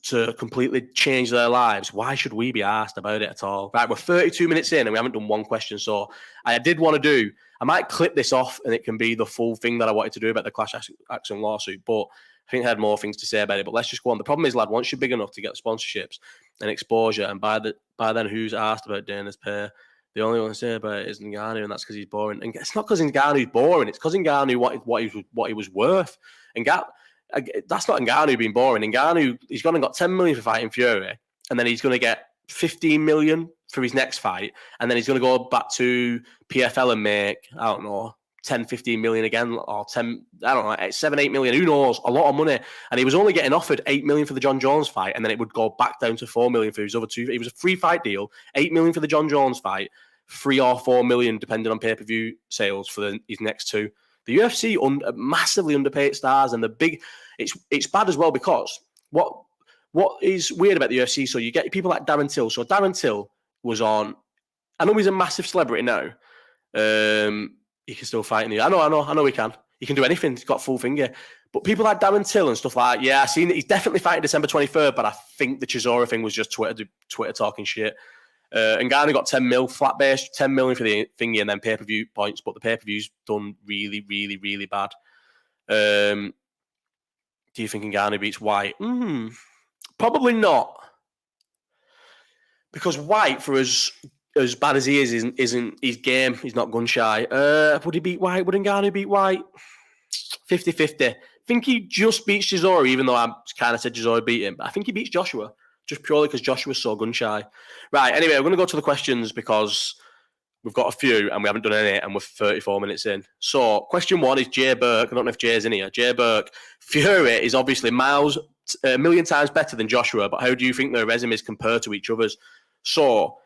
to completely change their lives, why should we be asked about it at all? Right, we're 32 minutes in and we haven't done one question. So I did want to I might clip this off and it can be the full thing that I wanted to do about the class action lawsuit, but I think I had more things to say about it. But let's just go on. The problem is, lad, once you're big enough to get sponsorships and exposure, and by then who's asked about Dana's pay? The only one to say about it is Ngannou, and that's because he's boring. And it's not because Ngannou's boring. It's because Ngannou what he was worth. And that's not Ngannou being boring. Ngannou, he's gone and got 10 million for fighting Fury, and then he's going to get 15 million for his next fight, and then he's going to go back to PFL and make, I don't know, 10, 15 million again, or 10, I don't know, 7, 8 million, who knows, a lot of money. And he was only getting offered 8 million for the John Jones fight, and then it would go back down to 4 million for his other two. It was a free fight deal, 8 million for the John Jones fight, 3 or 4 million depending on pay-per-view sales for his next two. The UFC massively underpaid stars, and it's bad as well, because what is weird about the UFC, so you get people like Darren Till. So Darren Till was on, I know he's a massive celebrity now. He can still fight in the, I know he can. He can do anything. He's got full finger. But people like Darren Till and stuff like, yeah, I've seen it. He's definitely fighting December 23rd, but I think the Chisora thing was just Twitter talking shit. And Ngannou got 10 mil, flat base, 10 million for the thingy, and then pay-per-view points, but the pay-per-view's done really, really, really bad. Do you think Ngannou beats White? Probably not. Because White, for as bad as he is, isn't his game. He's not gun shy. Would he beat White? Would Ngannou beat White? 50-50. I think he just beats Chisora, even though I kind of said Chisora beat him. But I think he beats Joshua, just purely because Joshua's so gun shy. Right, anyway, we're going to go to the questions because we've got a few and we haven't done any, and we're 34 minutes in. So, question one is Jay Burke. I don't know if Jay's in here. Jay Burke. Fury is obviously miles a million times better than Joshua, but how do you think their resumes compare to each other's? So,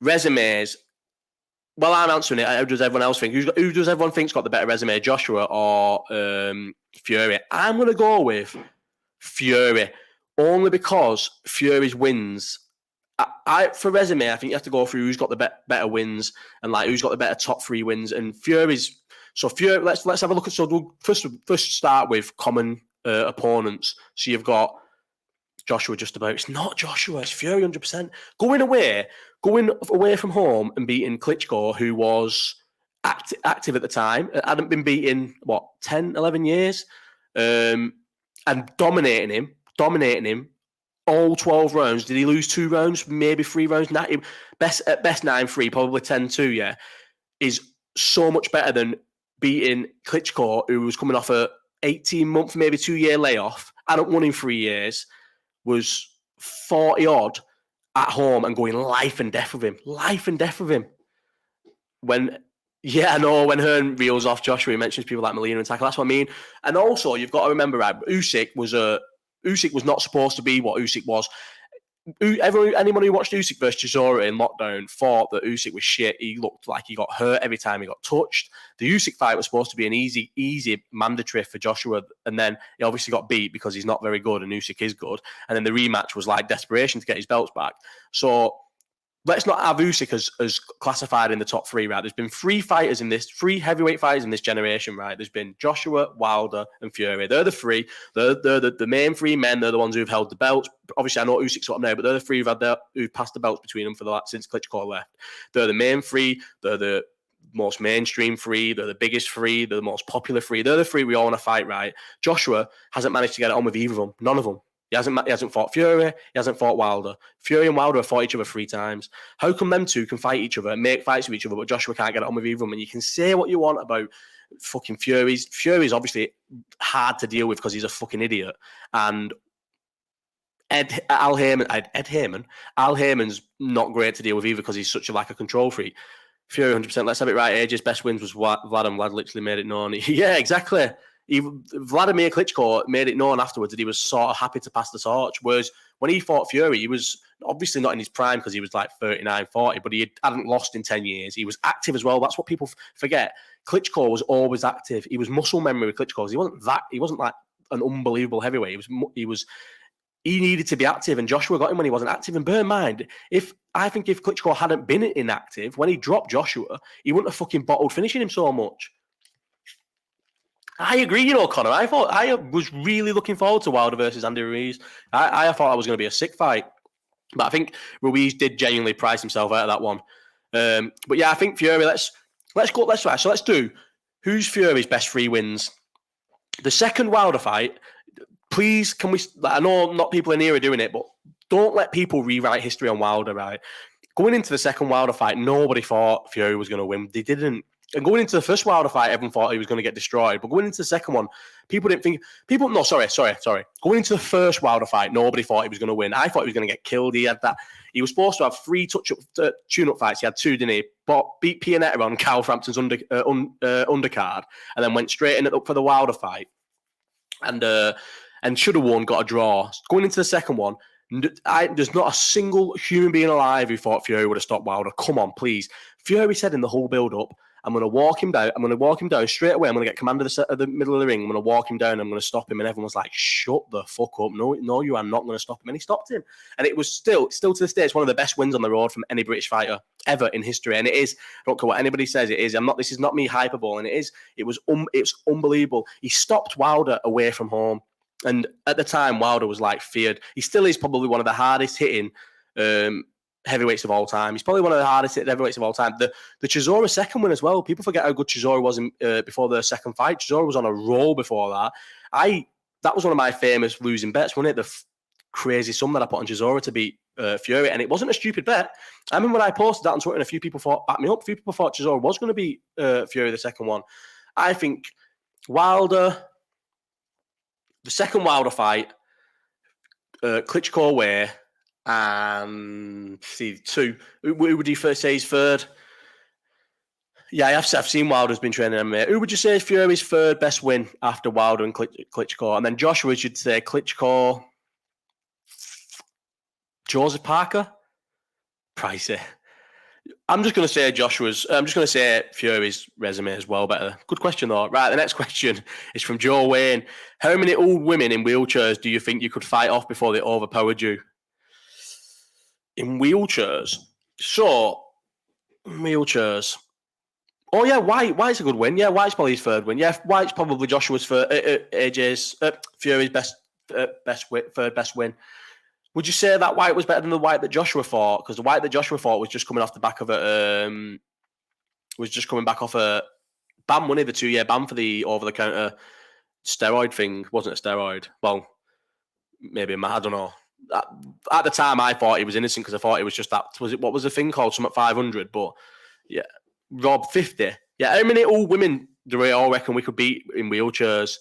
resumes, well, I'm answering it. How does everyone else think? Who does everyone think's got the better resume, Joshua or Fury? I'm going to go with Fury, only because Fury's wins. For resume, I think you have to go through who's got the better wins and like who's got the better top 3 wins. And Fury's. So Fury, let's have a look at. So we'll first start with common opponents. So you've got Joshua. Just about. It's not Joshua. It's Fury 100%. Going away from home and beating Klitschko, who was active at the time, hadn't been beaten 10, 11 years, and dominating him. All 12 rounds. Did he lose 2 rounds? Maybe 3 rounds. At best 9-3, probably 10-2. Yeah, is so much better than beating Klitschko, who was coming off a 18-month, maybe 2-year layoff, hadn't won in 3 years, was 40 odd at home and going life and death with him. When Hearn reels off Joshua, he mentions people like Molina and Tackle. That's what I mean. And also, you've got to remember, right? Usyk was not supposed to be what Usyk was. Anyone who watched Usyk versus Chisora in lockdown thought that Usyk was shit. He looked like he got hurt every time he got touched. The Usyk fight was supposed to be an easy mandatory for Joshua, and then he obviously got beat because he's not very good and Usyk is good. And then the rematch was like desperation to get his belts back. So let's not have Usyk as classified in the top 3, right? There's been 3 heavyweight fighters in this generation, right? There's been Joshua, Wilder, and Fury. They're the 3. They're the main 3 men. They're the ones who've held the belts. Obviously, I know Usyk's got them now, but they're the 3 who've passed the belts between them since Klitschko left. They're the main 3. They're the most mainstream 3. They're the biggest 3. They're the most popular 3. They're the 3 we all want to fight, right? Joshua hasn't managed to get it on with either of them. None of them. He hasn't fought Fury. He hasn't fought Wilder. Fury and Wilder have fought each other 3 times. How come them 2 can fight each other and make fights with each other, but Joshua can't get it on with either of them? And you can say what you want about fucking Fury's. Fury's obviously hard to deal with because he's a fucking idiot. And Al Heyman's not great to deal with either because he's such a control freak. Fury 100%. Let's have it right. AJ's best wins was Vlad, and Vlad literally made it known. Yeah, exactly. Vladimir Klitschko made it known afterwards that he was sort of happy to pass the torch. Whereas when he fought Fury, he was obviously not in his prime because he was like 39, 40, but he hadn't lost in 10 years. He was active as well. That's what people forget. Klitschko was always active. He was muscle memory with Klitschko. He wasn't like an unbelievable heavyweight. He needed to be active, and Joshua got him when he wasn't active. And bear in mind, I think if Klitschko hadn't been inactive, when he dropped Joshua, he wouldn't have fucking bottled finishing him so much. I agree, Connor. I was really looking forward to Wilder versus Andy Ruiz. I thought that was going to be a sick fight, but I think Ruiz did genuinely price himself out of that one. But yeah, I think Fury. Let's go. So let's do who's Fury's best 3 wins. The second Wilder fight. Please, can we? I know not people in here are doing it, but don't let people rewrite history on Wilder. Right, going into the second Wilder fight, nobody thought Fury was going to win. They didn't. And going into the first Wilder fight, everyone thought he was going to get destroyed. But going into the second one, people didn't think... No, sorry. Going into the first Wilder fight, nobody thought he was going to win. I thought he was going to get killed. He was supposed to have 3 tune-up fights. He had 2, didn't he? Beat Pianetta on Carl Frampton's undercard and then went straight in for the Wilder fight. And should have won, got a draw. Going into the second one, there's not a single human being alive who thought Fury would have stopped Wilder. Come on, please. Fury said in the whole build-up, I'm going to walk him down straight away. I'm going to get command of the middle of the ring. I'm going to walk him down. I'm going to stop him. And everyone was like, shut the fuck up. No, you are not going to stop him. And he stopped him. And it was still to this day, it's one of the best wins on the road from any British fighter ever in history. And it is, I don't care what anybody says, it is. This is not me hyperbole. And it's unbelievable. He stopped Wilder away from home. And at the time, Wilder was like feared. He still is probably one of the hardest hitting heavyweights of all time. He's probably one of the hardest hit heavyweights of all time. The Chisora second win as well. People forget how good Chisora was before the second fight. Chisora was on a roll before that. That was one of my famous losing bets, wasn't it? The crazy sum that I put on Chisora to beat Fury, and it wasn't a stupid bet. I remember when I posted that on Twitter, and a few people backed me up. A few people thought Chisora was going to beat Fury the second one. I think Wilder, the second Wilder fight, Klitschko away. And see 2. Who would you first say is third? Yeah, I've seen Wilder's been training MMA. Who would you say is Fury's third best win after Wilder and Klitschko? And then Joshua should say Klitschko, Joseph Parker, pricey. I'm just going to say Fury's resume is well better. Good question though. Right, the next question is from Joe Wayne. How many old women in wheelchairs do you think you could fight off before they overpowered you? In wheelchairs? So, wheelchairs. Oh yeah, White's a good win. Yeah, White's probably his third win. Yeah, White's probably Joshua's Fury's third best win. Would you say that White was better than the White that Joshua fought? Because the White that Joshua fought was just coming off the back of was just coming back off a ban, wasn't it? The 2-year ban for the over-the-counter steroid thing. Wasn't a steroid. Well, maybe, I don't know. At the time, I thought he was innocent because I thought it was just that. What was the thing called? Something 500. But yeah, Rob 50. Yeah, how many old women do we all reckon we could beat in wheelchairs?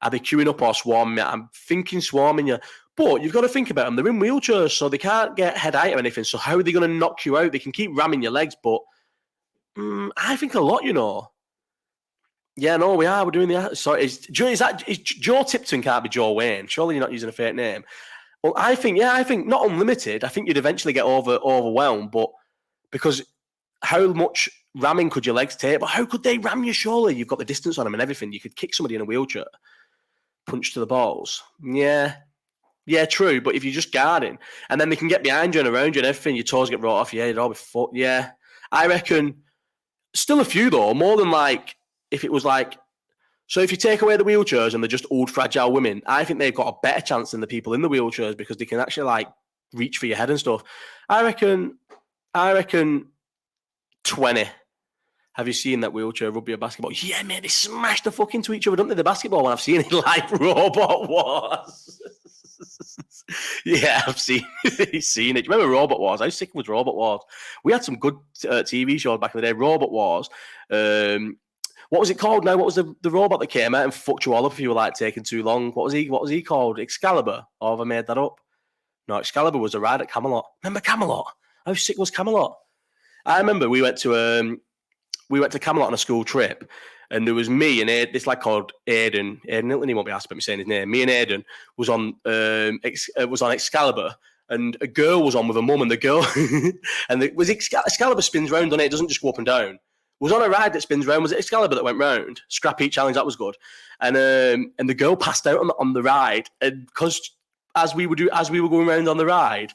Are they queuing up or swarming? I'm thinking swarming you. But you've got to think about them. They're in wheelchairs, so they can't get head height or anything. So how are they going to knock you out? They can keep ramming your legs, but I think a lot, you know. Yeah, no, we are. We're doing the... Sorry, is Joe Tipton can't be Joe Wayne? Surely you're not using a fake name. Well, I think not unlimited. I think you'd eventually get overwhelmed, but because how much ramming could your legs take? But how could they ram you? Surely you've got the distance on them and everything. You could kick somebody in a wheelchair, punch to the balls. Yeah, true. But if you're just guarding, and then they can get behind you and around you and everything, your toes get brought off. Yeah, you'd all be fucked. Yeah, I reckon still a few though. More than like if it was like. So if you take away the wheelchairs and they're just old fragile women, I think they've got a better chance than the people in the wheelchairs because they can actually like reach for your head and stuff. I reckon 20. Have you seen that wheelchair rugby or basketball? Yeah, mate, they smash the fuck into each other, don't they? The basketball one, I've seen it like Robot Wars. Yeah, I've seen it. Do you remember Robot Wars? How sick was Robot Wars? We had some good TV shows back in the day. Robot Wars. What was it called now? What was the robot that came out and fucked you all up if you were like taking too long? What was he called? Excalibur? Or have I made that up? No, Excalibur was a ride at Camelot. Remember Camelot? How sick was Camelot? I remember we went to Camelot on a school trip, and there was me and this lad called Aidan. Aidan Hilton, he won't be asked about me saying his name. Me and Aidan was on Excalibur, and a girl was on with a mum, and the girl Excalibur spins round on it. It doesn't just go up and down. Was on a ride that spins round. Was it Excalibur that went round? Scrap Heat Challenge, that was good. And the girl passed out on the ride, and because as we were going round on the ride,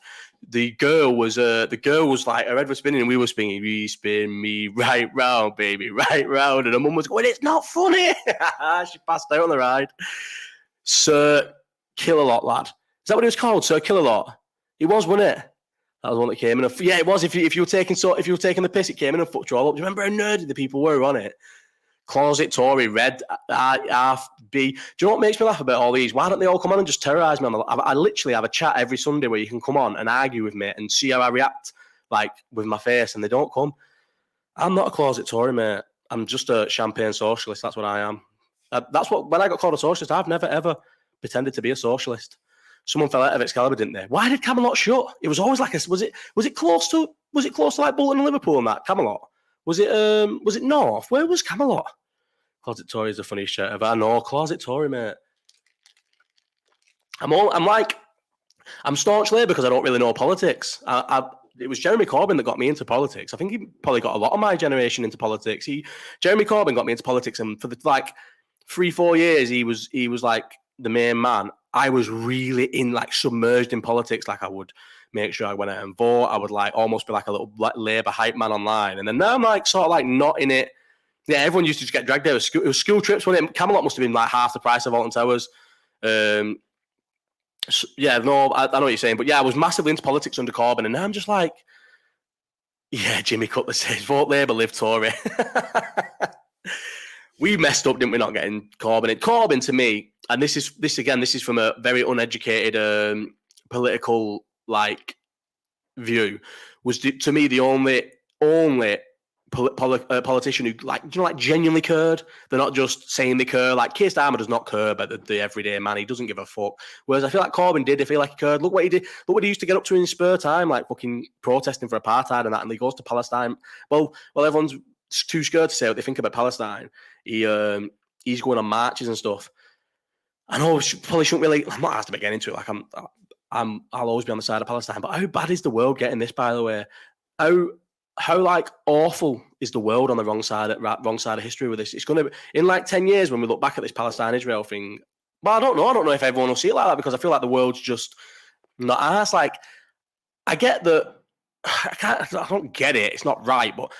the girl was like, her head was spinning and we were spinning. You spin me right round, baby, right round. And her mum was going, it's not funny. She passed out on the ride. Sir Kill-A-Lot, lad. Is that what it was called? Sir Kill-A-Lot. It was, wasn't it? That was one that came in. Yeah, it was. If you were taking the piss, it came in and fucked you all up. Do you remember how nerdy the people were on it? Closet Tory, Red, half B. Do you know what makes me laugh about all these? Why don't they all come on and just terrorise me? I literally have a chat every Sunday where you can come on and argue with me and see how I react, like with my face, and they don't come. I'm not a closet Tory, mate. I'm just a champagne socialist. That's what I am. When I got called a socialist, I've never ever pretended to be a socialist. Someone fell out of Excalibur, didn't they? Why did Camelot shut? It was always like was it close to like Bolton and Liverpool and that Camelot? Was it north? Where was Camelot? Closet Tory is the funniest shit ever. I know, Closet Tory, mate. I'm staunch Labour because I don't really know politics. It was Jeremy Corbyn that got me into politics. I think he probably got a lot of my generation into politics. Jeremy Corbyn got me into politics, and for the 3-4 years he was like the main man. I was really submerged in politics. Like I would make sure I went out and vote. I would almost be like a little Labour hype man online. And then now I'm sort of not in it. Yeah, everyone used to just get dragged out. It was school trips, wasn't it? Camelot must have been half the price of Alton Towers. I know what you're saying. But yeah, I was massively into politics under Corbyn. And now I'm just Jimmy Cutler says, vote Labour, live Tory. We messed up, didn't we, not getting Corbyn? Corbyn, to me, and this is from a very uneducated political view, was to me the only politician who genuinely cared. They're not just saying they care. Keir Starmer does not care about the everyday man. He doesn't give a fuck. Whereas I feel like Corbyn did. I feel like he cared. Look what he did. Look what he used to get up to in his spare time, fucking protesting for apartheid and that. And he goes to Palestine. Well, everyone's too scared to say what they think about Palestine. He's going on marches and stuff. I know, probably shouldn't really. I'm not asked about getting into it. I'll always be on the side of Palestine. But how bad is the world getting this, by the way? How like awful is the world on the wrong side of history with this? It's going to be in like 10 years when we look back at this Palestine-Israel thing. Well, I don't know if everyone will see it like that, because I feel like the world's just not ass. Like, I get that. I don't get it. It's not right, but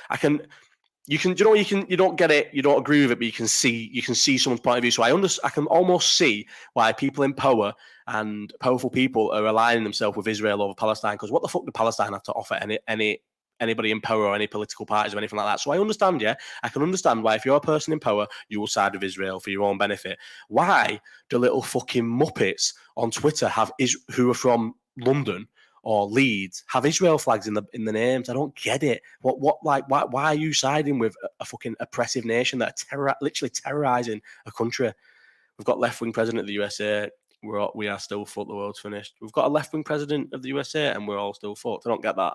you don't get it, you don't agree with it, but you can see someone's point of view. So I can almost see why people in power and powerful people are aligning themselves with Israel over Palestine, because what the fuck do Palestine have to offer anybody in power or any political parties or anything like that? So I understand, I can understand why if you're a person in power, you will side with Israel for your own benefit. Why do little fucking muppets on Twitter who are from London or Leeds have Israel flags in the names? I don't get it. Why are you siding with a fucking oppressive nation that are literally terrorizing a country? We've got left-wing president of the USA. We are still fucked. The world's finished. We've got a left-wing president of the USA and we're all still fucked. I don't get that.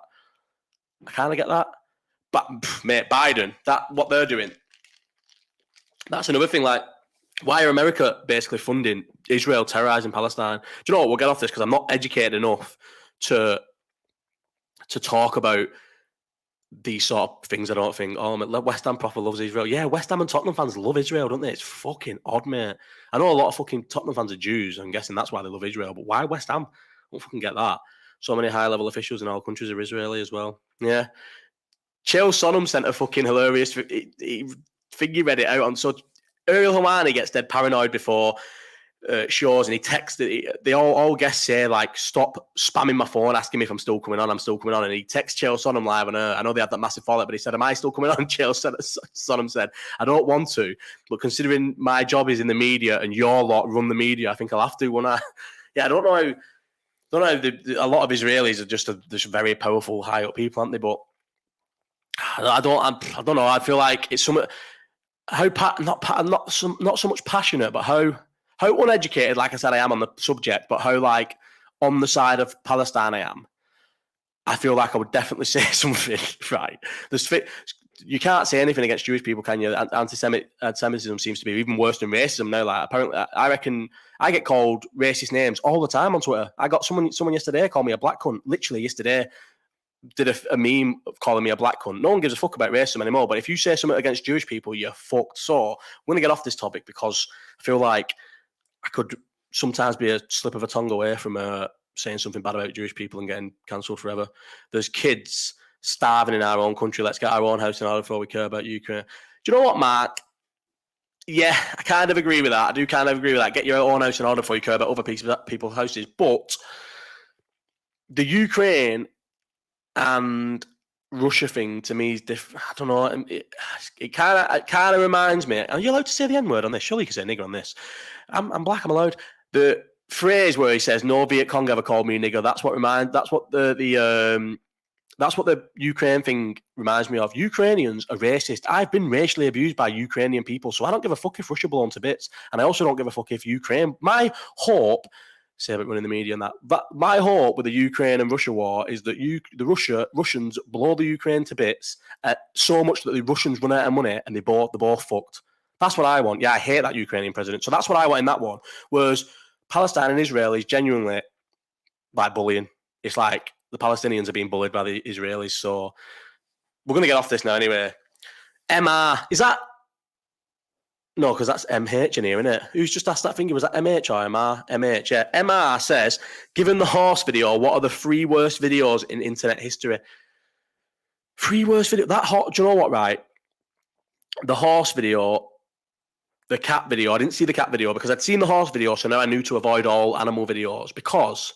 I kind of get that. But mate, Biden, what they're doing, that's another thing. Like, why are America basically funding Israel terrorizing Palestine? Do you know what? We'll get off this because I'm not educated enough to talk about these sort of things. I don't think, West Ham proper loves Israel. Yeah, West Ham and Tottenham fans love Israel, don't they? It's fucking odd, mate. I know a lot of fucking Tottenham fans are Jews. I'm guessing that's why they love Israel. But why West Ham? I don't fucking get that. So many high-level officials in all countries are Israeli as well. Yeah. Chael Sonnen sent a fucking hilarious thing. He read it out on. So Ariel Helwani gets dead paranoid before shows, and he texted. They all guests say, like, stop spamming my phone asking me if I'm still coming on. I'm still coming on. And he texts Chael Sonnen live on I know they had that massive fallout, but he said, am I still coming on? Chael Sonnen said, I don't want to, but considering my job is in the media and your lot run the media, I think I'll have to, won't I? Yeah, I don't know how. A lot of Israelis are just very powerful, high up people, aren't they? But I don't know. I feel like it's some not so much passionate, but how uneducated, like I said, I am on the subject, but how like on the side of Palestine I am. I feel like I would definitely say something. Right? You can't say anything against Jewish people, can you? Anti-Semitism seems to be even worse than racism now. Like, apparently, I reckon I get called racist names all the time on Twitter. I got someone yesterday called me a black cunt. Literally yesterday, did a meme of calling me a black cunt. No one gives a fuck about racism anymore. But if you say something against Jewish people, you're fucked. So I'm going to get off this topic because I feel like I could sometimes be a slip of a tongue away from saying something bad about Jewish people and getting cancelled forever. There's kids starving in our own country. Let's get our own house in order before we care about Ukraine. Do you know what, Mark? Yeah, I kind of agree with that. I do kind of agree with that. Get your own house in order before you care about other people's houses. But the Ukraine and Russia thing to me is different. I don't know. It kind of reminds me. Are you allowed to say the N-word on this? Surely you can say nigger on this. I'm black. I'm allowed. The phrase where he says "No Viet Cong ever called me nigger." That's what the Ukraine thing reminds me of. Ukrainians are racist. I've been racially abused by Ukrainian people, so I don't give a fuck if Russia belongs to bits, and I also don't give a fuck if Ukraine. My hope, say about running the media and that my hope with the Ukraine and Russia war is that the Russians blow the Ukraine to bits so much that the Russians run out of money and they're both fucked. That's what I want. Yeah, I hate that Ukrainian president. So that's what I want in that one. Whereas Palestine and Israel is genuinely like bullying. It's like the Palestinians are being bullied by the Israelis. So we're going to get off this now anyway. MR, is that? No, because that's MH in here, isn't it? Who's just asked that thing? Was that MH or MR? MH, yeah. MR says, given the horse video, what are the 3 worst videos in internet history? 3 worst video? Do you know what, right? The horse video, the cat video, I didn't see the cat video because I'd seen the horse video, so now I knew to avoid all animal videos because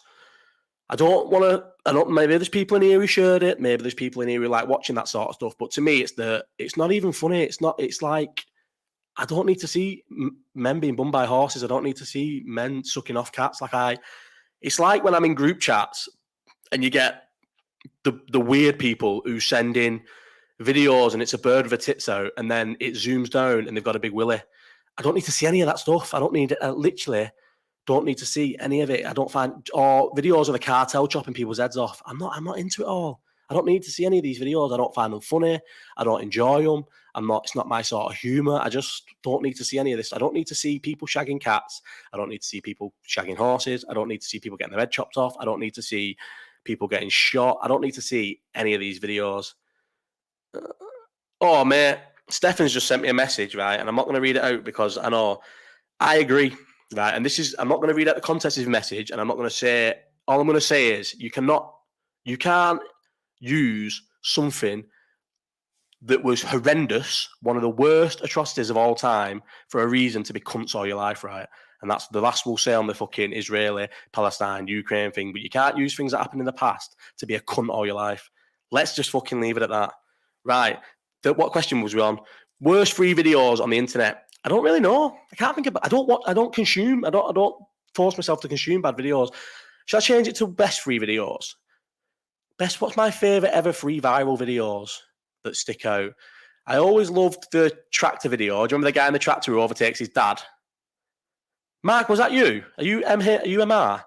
I don't want to. Maybe there's people in here who shared it. Maybe there's people in here who like watching that sort of stuff. But to me, it's not even funny. It's like I don't need to see men being bummed by horses. I don't need to see men sucking off cats. It's like when I'm in group chats and you get the weird people who send in videos and it's a bird with a tits out and then it zooms down and they've got a big willy. I don't need to see any of that stuff. I literally don't need to see any of it. I don't find or videos of the cartel chopping people's heads off. I'm not into it all. I don't need to see any of these videos. I don't find them funny. I don't enjoy them. It's not my sort of humor. I just don't need to see any of this. I don't need to see people shagging cats. I don't need to see people shagging horses. I don't need to see people getting their head chopped off. I don't need to see people getting shot. I don't need to see any of these videos. Oh, mate, Stefan's just sent me a message, right? And I'm not going to read it out because I know I agree, right? And I'm not going to read out the context of his message, and I'm not going to say, all I'm going to say is you can't use something that was horrendous, one of the worst atrocities of all time, for a reason to be cunts all your life, right? And that's the last we'll say on the fucking Israeli, Palestine, Ukraine thing. But you can't use things that happened in the past to be a cunt all your life. Let's just fucking leave it at that. Right. What question was we on? Worst free videos on the internet. I don't really know. I can't think about. I don't consume. I don't force myself to consume bad videos. Should I change it to best free videos? What's my favorite ever free viral videos that stick out? I always loved the tractor video. Do you remember the guy in the tractor who overtakes his dad? Mark, was that you? Are you MR?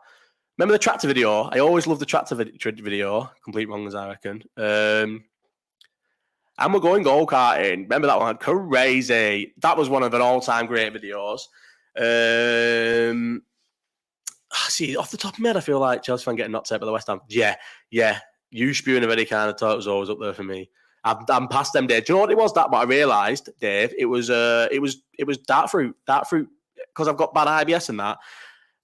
Remember the tractor video? I always loved the tractor video. Complete wrong as I reckon. And we're going go-karting. Remember that one? Crazy. That was one of an all-time great videos. See, off the top of my head, I feel like Chelsea fan getting knocked out by the West Ham. Yeah. You spewing of any kind of talk was always up there for me. I'm past them days. Do you know what it was? But I realised, Dave, it was dark fruit. Dark fruit, because I've got bad IBS and that.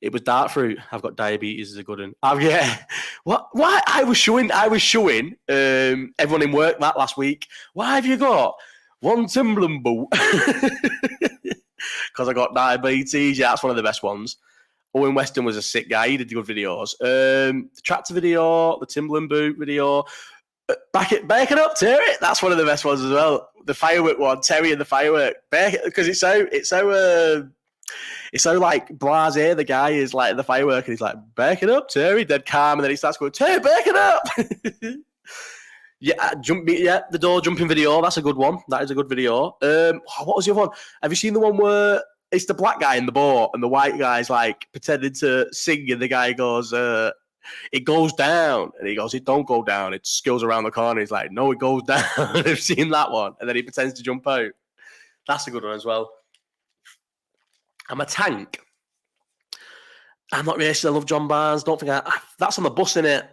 It was dark fruit. I've got diabetes is a good one. Yeah. What? Why? I was showing everyone in work that last week. Why have you got one Timberland boot? Because I got diabetes. Yeah, that's one of the best ones. Owen Weston was a sick guy. He did good videos. The tractor video, the Timberland boot video. Back it up, Terry. That's one of the best ones as well. The firework one, Terry and the firework. Because it's so like blasé. The guy is like the firework, and he's like, "Back it up, Terry." Dead calm, and then he starts going, "Terry, back it up." The door jumping video. That's a good one. That is a good video. What was the other one? Have you seen the one where it's the black guy in the boat and the white guy's like pretending to sing, and the guy goes, "It goes down," and he goes, "It don't go down. It goes around the corner." He's like, "No, it goes down." I've seen that one, and then he pretends to jump out. That's a good one as well. I'm a tank. I'm not racist. I love John Barnes. Don't think that's on the bus, innit?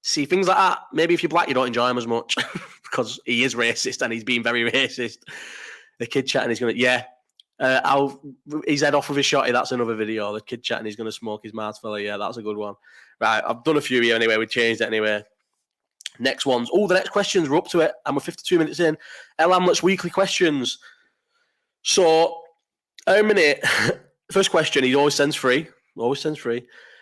See, things like that. Maybe if you're black, you don't enjoy him as much because he is racist and he's being very racist. The kid chatting, he's going to, his head off with his shotty. That's another video. The kid chatting, he's going to smoke his mouth fella. Yeah, that's a good one. Right, I've done a few here anyway. We changed it anyway. Next ones. Oh, the next questions. We're up to it. And we're 52 minutes in. El Hamlet's weekly questions. So, how many? First question. He always sends free.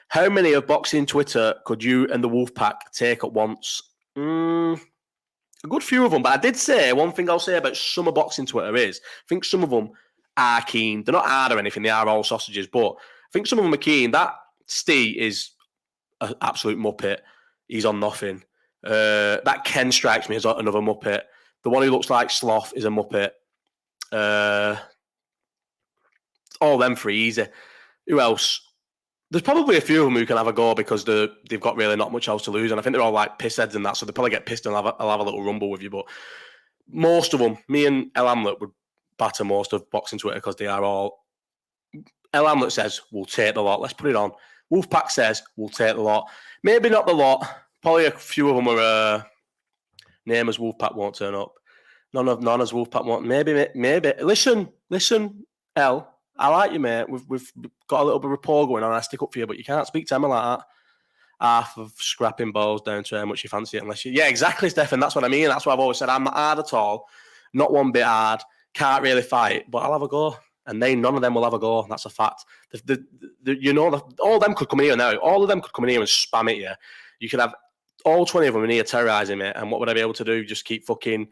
How many of boxing Twitter could you and the Wolfpack take at once? A good few of them. But I did say one thing I'll say about some of boxing Twitter is I think some of them are keen. They're not hard or anything. They are all sausages. But I think some of them are keen. That Steve is an absolute muppet. He's on nothing. That Ken strikes me as another muppet. The one who looks like Sloth is a muppet. All them three easy. Who else? There's probably a few of them who can have a go because they've got really not much else to lose, and I think they're all like pissheads and that, so they probably get pissed and I'll have a little rumble with you. But most of them, me and El Hamlet would batter most of boxing Twitter because they are all. El Hamlet says we'll take the lot. Let's put it on. Wolfpack says we'll take the lot. Maybe not the lot. Probably a few of them are name as Wolfpack won't turn up. None as Wolfpack won't. Maybe. Listen, El. I like you, mate. We've got a little bit of rapport going on. I stick up for you, but you can't speak to Emma like that. Half of scrapping balls down to how much you fancy it, unless you. Yeah, exactly, Stefan. That's what I mean. That's what I've always said. I'm not hard at all. Not one bit hard. Can't really fight, but I'll have a go. And none of them will have a go. That's a fact. All of them could come in here now. All of them could come in here and spam at you. You could have all 20 of them in here terrorising me. And what would I be able to do? Just keep fucking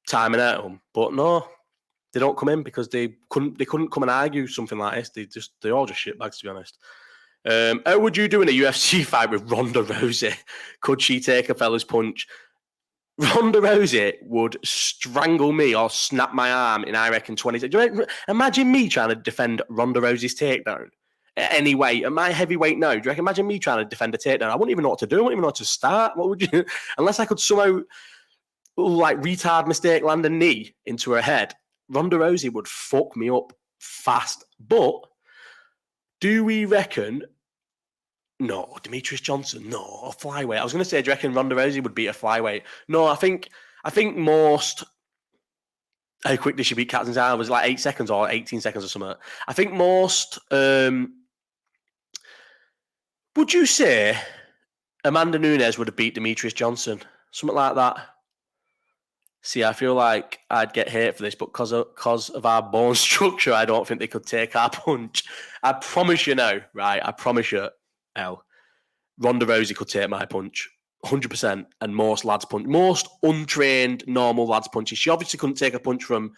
timing at them. But no. They don't come in because they couldn't come and argue something like this. They're all just shitbags, to be honest. How would you do in a UFC fight with Ronda Rousey? Could she take a fella's punch? Ronda Rousey would strangle me or snap my arm in, I reckon, 20 seconds. Imagine me trying to defend Ronda Rousey's takedown. Any weight. At my heavyweight now, do you reckon, imagine me trying to defend a takedown? I wouldn't even know what to do. I wouldn't even know what to start. What would you, unless I could somehow, like, retard mistake, land a knee into her head, Ronda Rousey would fuck me up fast. But do we reckon, no, Demetrius Johnson, no, a flyweight. I was going to say, do you reckon Ronda Rousey would beat a flyweight? No, I think most, how quick did she beat Kat Zingano? Was it like 8 seconds or 18 seconds or something? I think most, would you say Amanda Nunes would have beat Demetrius Johnson? Something like that. See, I feel like I'd get hate for this, but because of our bone structure, I don't think they could take our punch. I promise you now, right? I promise you, Elle, Ronda Rousey could take my punch, 100%, and most lads' punch. Most untrained, normal lads' punches. She obviously couldn't take a punch from,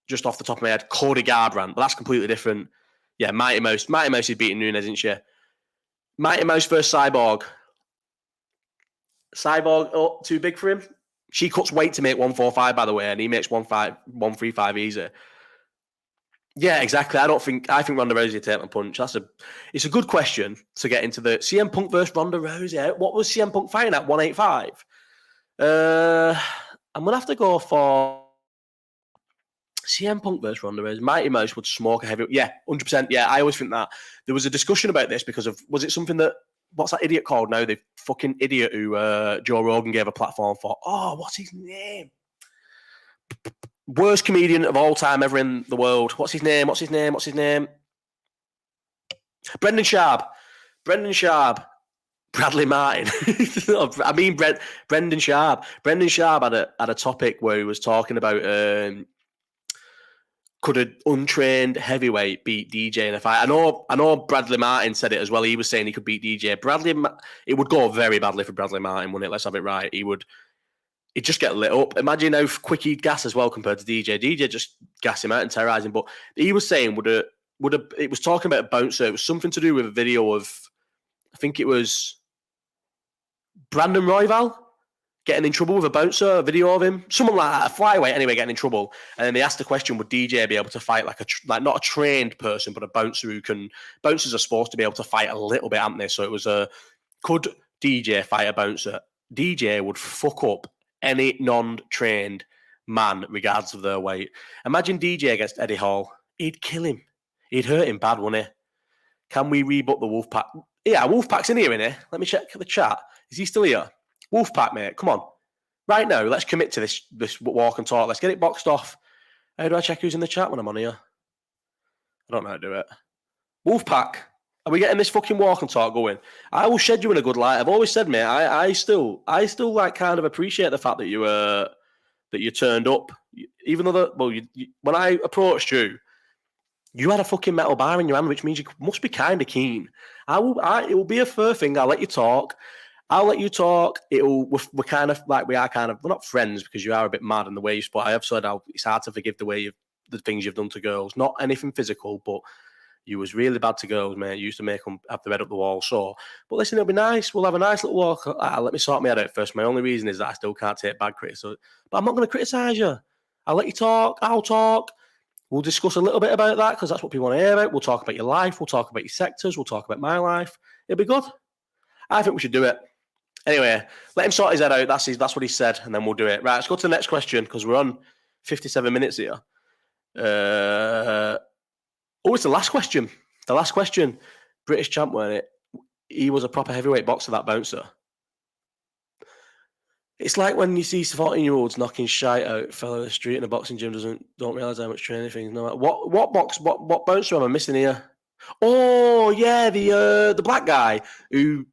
just off the top of my head, Cody Garbrandt, but that's completely different. Yeah, Mighty Mouse is beating Nunes, isn't she? Mighty Mouse versus Cyborg. Cyborg, too big for him? She cuts weight to make 145, by the way, and he makes 135 easy. Yeah, exactly. I think Ronda Rousey will take my punch. It's a good question to get into the CM Punk versus Ronda Rousey. What was CM Punk fighting at 185? I'm gonna have to go for CM Punk versus Ronda Rousey. Mighty Mouse would smoke a heavy. Yeah, 100%. Yeah, I always think that. There was a discussion about this because of, was it something that, what's that idiot called now? The fucking idiot who Joe Rogan gave a platform for. Oh, what's his name? Worst comedian of all time ever in the world. What's his name? Brendan Schaub. Bradley Martin. I mean, Brendan Schaub. Brendan Schaub had a topic where he was talking about could an untrained heavyweight beat DJ in a fight? I know Bradley Martin said it as well. He was saying he could beat DJ. It would go very badly for Bradley Martin, wouldn't it? Let's have it right. He'd just get lit up. Imagine how quick he'd gas as well compared to DJ. DJ just gas him out and terrorise him. But he was saying, it was talking about a bouncer. It was something to do with a video of, I think it was Brandon Royval getting in trouble with a bouncer, a video of him, someone like that, a flyweight anyway, getting in trouble. And then they asked the question, would DJ be able to fight like not a trained person, but a bouncer bouncers are supposed to be able to fight a little bit, aren't they? So it was could DJ fight a bouncer? DJ would fuck up any non-trained man, regardless of their weight. Imagine DJ against Eddie Hall. He'd kill him. He'd hurt him bad, wouldn't he? Can we rebook the Wolfpack? Yeah, Wolfpack's in here, innit? Let me check the chat. Is he still here? Wolfpack, mate, come on. Right now, let's commit to this walk and talk. Let's get it boxed off. How do I check who's in the chat when I'm on here? I don't know how to do it. Wolfpack, are we getting this fucking walk and talk going? I will shed you in a good light. I've always said, mate, I still like kind of appreciate the fact that you turned up. Even though when I approached you, you had a fucking metal bar in your hand, which means you must be kind of keen. It will be a fair thing. I'll let you talk. We're kind of like, we're not friends because you are a bit mad in the way you spot. I have said it's hard to forgive the things you've done to girls. Not anything physical, but you was really bad to girls, mate. You used to make them have their head up the wall. So, but listen, it'll be nice. We'll have a nice little walk. Let me sort my head out first. My only reason is that I still can't take bad criticism. But I'm not going to criticise you. I'll let you talk. I'll talk. We'll discuss a little bit about that because that's what people want to hear about. We'll talk about your life. We'll talk about your sectors. We'll talk about my life. It'll be good. I think we should do it. Anyway, let him sort his head out. That's what he said, and then we'll do it. Right, let's go to the next question because we're on 57 minutes here. It's the last question. British champ, weren't it? He was a proper heavyweight boxer, that bouncer. It's like when you see 14-year-olds knocking shite out, fellow in the street in a boxing gym don't realise how much training things. No, what bouncer am I missing here? Oh yeah, the black guy who